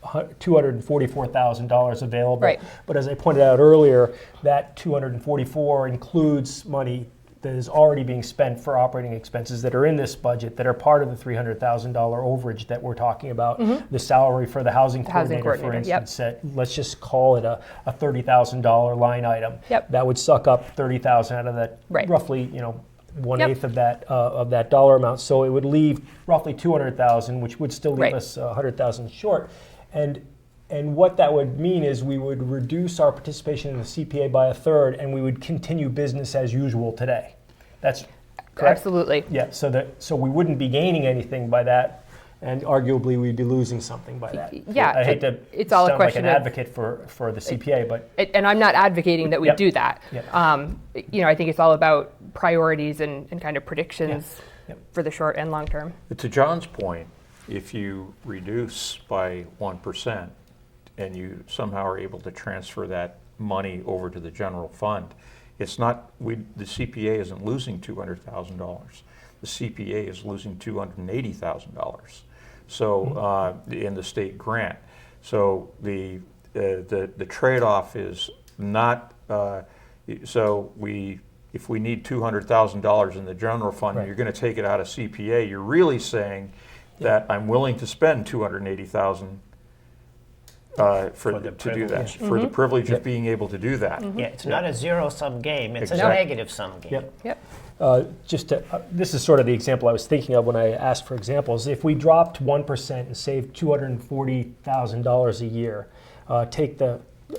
$244,000 available. Right. But as I pointed out earlier, that $244 includes money that is already being spent for operating expenses that are in this budget that are part of the $300,000 overage that we're talking about. The salary for the housing coordinator, for instance, let's just call it a $30,000 line item. Yep. That would suck up $30,000 out of that, Right. roughly, 1/8 of that dollar amount. So it would leave roughly $200,000, which would still leave Right. us $100,000 short. And what that would mean is we would reduce our participation in the CPA by 1/3, and we would continue business as usual today. That's correct? Absolutely. Yeah, so we wouldn't be gaining anything by that, and arguably we'd be losing something by that. Yeah, I hate to it's all a sound like question an of- advocate for the CPA, but And I'm not advocating that we Yep. do that. Yep. I think it's all about priorities and kind of predictions Yep. for the short and long term. To John's point, if you reduce by 1% and you somehow are able to transfer that money over to the general fund, it's not, the CPA isn't losing $200,000. The CPA is losing $280,000. So in the state grant. So the trade-off is not, if we need $200,000 in the general fund, Right. and you're going to take it out of CPA, you're really saying that I'm willing to spend $280,000 for the to do that, privilege. for the privilege of being able to do that. Yeah, it's not a zero-sum game, it's a Exactly. negative-sum game. Yep. Yep. This is sort of the example I was thinking of when I asked for examples. If we dropped 1% and saved $240,000 a year,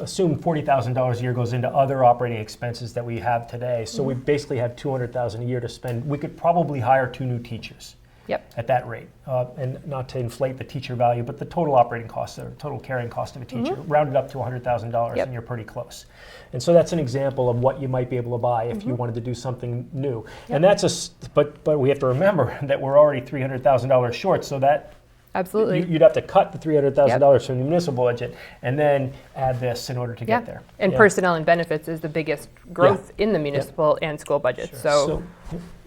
assume $40,000 a year goes into other operating expenses that we have today. So we basically have $200,000 a year to spend. We could probably hire 2 new teachers. Yep. At that rate, and not to inflate the teacher value, but the total operating cost or total carrying cost of a teacher, rounded up to $100,000, Yep. and you're pretty close. And so that's an example of what you might be able to buy if you wanted to do something new. And that's but we have to remember that we're already $300,000 short, so that Absolutely. you'd have to cut the $300,000 from the municipal budget and then add this in order to Yeah. get there. And Yeah. personnel and benefits is the biggest growth in the municipal and school budgets. So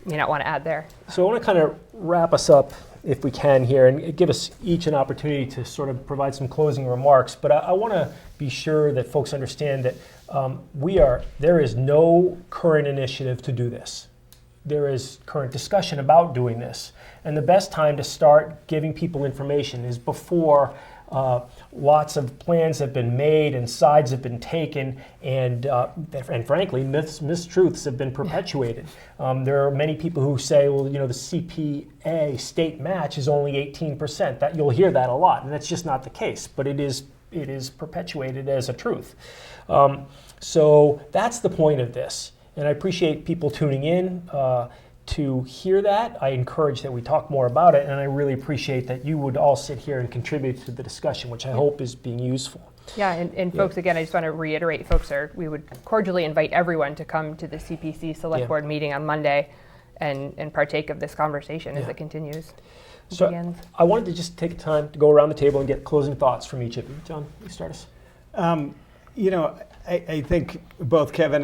you not want to add there. So I want to kind of wrap us up, if we can, here, and give us each an opportunity to sort of provide some closing remarks. But I want to be sure that folks understand that there is no current initiative to do this. There is current discussion about doing this. And the best time to start giving people information is before lots of plans have been made and sides have been taken, and frankly, mistruths have been perpetuated. There are many people who say, well, the CPA state match is only 18%. That you'll hear that a lot, and that's just not the case. But it is perpetuated as a truth. So that's the point of this, and I appreciate people tuning in. To hear that, I encourage that we talk more about it, and I really appreciate that you would all sit here and contribute to the discussion, which I hope is being useful. Yeah, and folks, again, I just want to reiterate, we would cordially invite everyone to come to the CPC Select Yeah. Board meeting on Monday and partake of this conversation as Yeah. it continues. So begins. I wanted to just take time to go around the table and get closing thoughts from each of you. John, you start us. I think both Kevin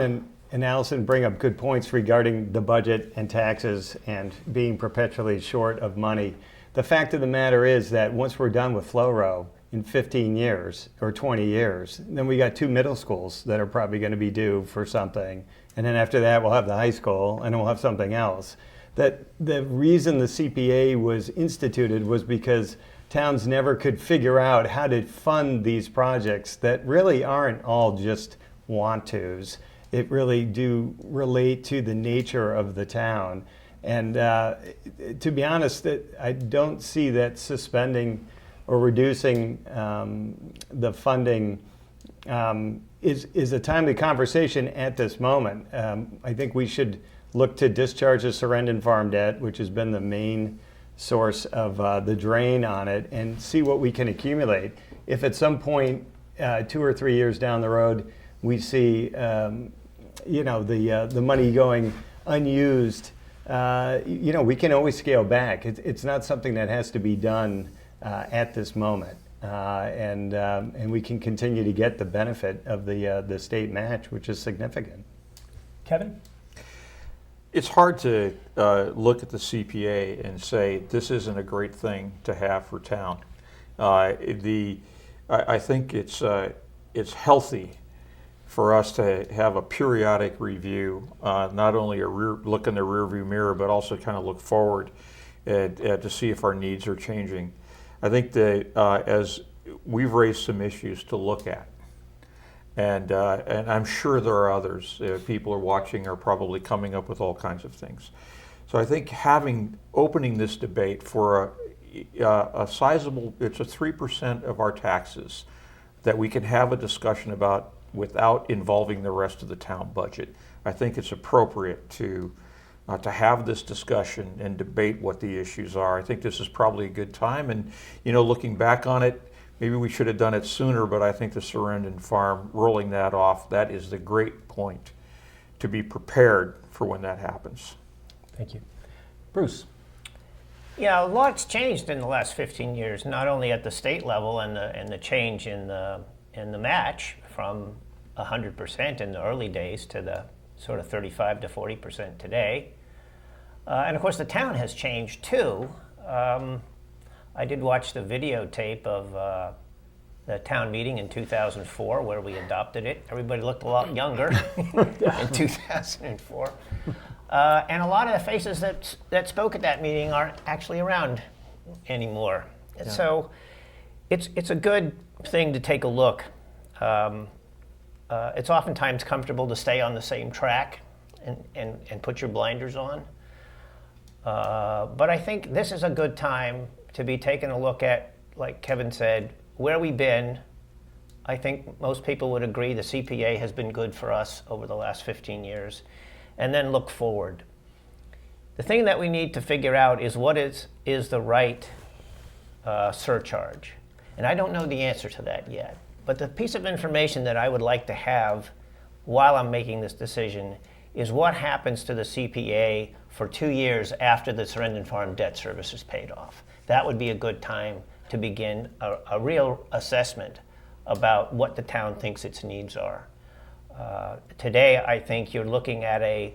and Allison bring up good points regarding the budget and taxes and being perpetually short of money. The fact of the matter is that once we're done with Flow in 15 years or 20 years, then we got 2 middle schools that are probably going to be due for something. And then after that, we'll have the high school and then we'll have something else. That the reason the CPA was instituted was because towns never could figure out how to fund these projects that really aren't all just want-tos. It really do relate to the nature of the town. And to be honest, I don't see that suspending or reducing the funding is a timely conversation at this moment. I think we should look to discharge the Sarandon farm debt, which has been the main source of the drain on it, and see what we can accumulate. If at some point, 2 or 3 years down the road, we see the money going unused, we can always scale back. It's not something that has to be done at this moment, and we can continue to get the benefit of the state match, which is significant. Kevin? It's hard to look at the CPA and say this isn't a great thing to have for town. I think it's healthy for us to have a periodic review, not only look in the rearview mirror, but also kind of look forward to see if our needs are changing. I think that as we've raised some issues to look at, and I'm sure there are others. People are watching are probably coming up with all kinds of things. So I think opening this debate for a sizable, it's a 3% of our taxes that we can have a discussion about without involving the rest of the town budget. I think it's appropriate to have this discussion and debate what the issues are. I think this is probably a good time, and looking back on it, maybe we should have done it sooner, but I think the Sarandon farm, rolling that off, that is the great point to be prepared for when that happens. Thank you. Bruce? Yeah, a lot's changed in the last 15 years, not only at the state level and the change in the match from 100% in the early days to the sort of 35 to 40% today. And of course the town has changed too. I did watch the videotape of the town meeting in 2004 where we adopted it. Everybody looked a lot younger in 2004. And a lot of the faces that spoke at that meeting aren't actually around anymore. Yeah. So it's a good thing to take a look. It's oftentimes comfortable to stay on the same track and put your blinders on. But I think this is a good time to be taking a look at, like Kevin said, where we've been. I think most people would agree the CPA has been good for us over the last 15 years, and then look forward. The thing that we need to figure out is what is the right surcharge. And I don't know the answer to that yet. But the piece of information that I would like to have while I'm making this decision is what happens to the CPA for 2 years after the Surrendon Farm debt service is paid off. That would be a good time to begin a real assessment about what the town thinks its needs are. Today, I think you're looking at a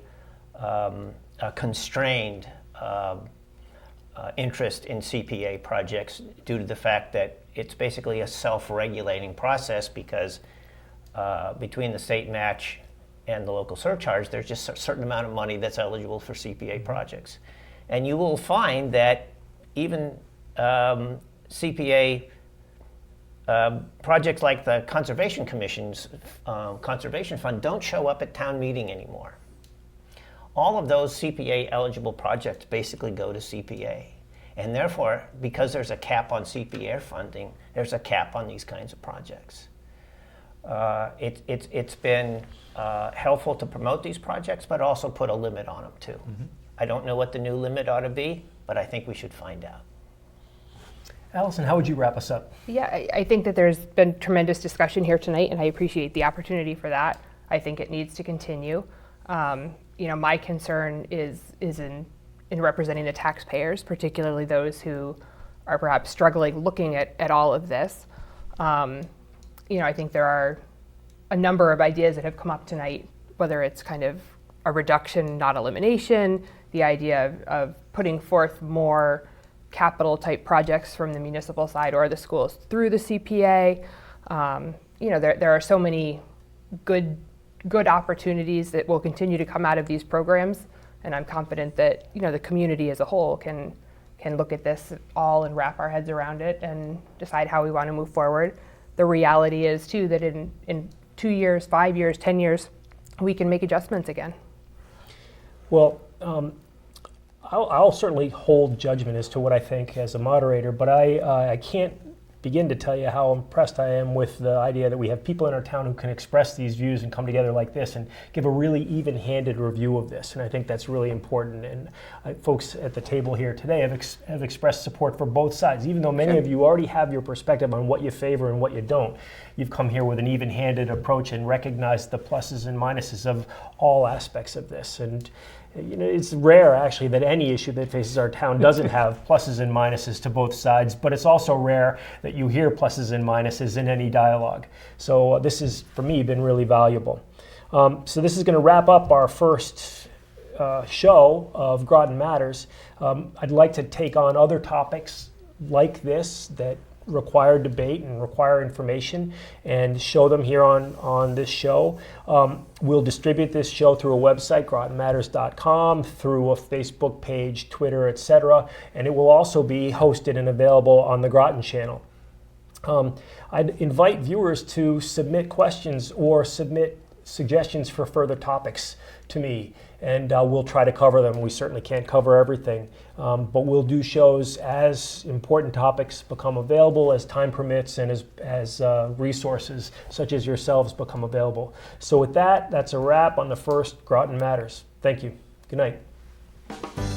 constrained interest in CPA projects due to the fact that it's basically a self-regulating process because between the state match and the local surcharge, there's just a certain amount of money that's eligible for CPA projects. And you will find that even CPA projects like the Conservation Commission's Conservation Fund don't show up at town meeting anymore. All of those CPA eligible projects basically go to CPA. And therefore, because there's a cap on CPA funding, there's a cap on these kinds of projects. It's been helpful to promote these projects, but also put a limit on them too. Mm-hmm. I don't know what the new limit ought to be, but I think we should find out. Allison, how would you wrap us up? Yeah, I think that there's been tremendous discussion here tonight, and I appreciate the opportunity for that. I think it needs to continue. My concern is in representing the taxpayers, particularly those who are perhaps struggling looking at all of this. I think there are a number of ideas that have come up tonight, whether it's kind of a reduction, not elimination, the idea of putting forth more capital type projects from the municipal side or the schools through the CPA. There are so many good opportunities that will continue to come out of these programs, and I'm confident that the community as a whole can look at this all and wrap our heads around it and decide how we want to move forward. The reality is too that in 2 years, 5 years, 10 years, we can make adjustments again. Well, I'll certainly hold judgment as to what I think as a moderator, but I can't begin to tell you how impressed I am with the idea that we have people in our town who can express these views and come together like this and give a really even-handed review of this. And I think that's really important. And folks at the table here today have expressed support for both sides. Even though many of you already have your perspective on what you favor and what you don't, you've come here with an even-handed approach and recognized the pluses and minuses of all aspects of this. And it's rare, actually, that any issue that faces our town doesn't have pluses and minuses to both sides, but it's also rare that you hear pluses and minuses in any dialogue. So this has, for me, been really valuable. So this is going to wrap up our first show of Groton Matters. I'd like to take on other topics like this that require debate and require information and show them here on this show. We'll distribute this show through a website, grotonmatters.com, through a Facebook page, Twitter, etc. And it will also be hosted and available on the Groton channel. I'd invite viewers to submit questions or submit suggestions for further topics to me, and we'll try to cover them. We certainly can't cover everything, but we'll do shows as important topics become available, as time permits, and as resources such as yourselves become available. So with that, that's a wrap on the first Groton Matters. Thank you. Good night.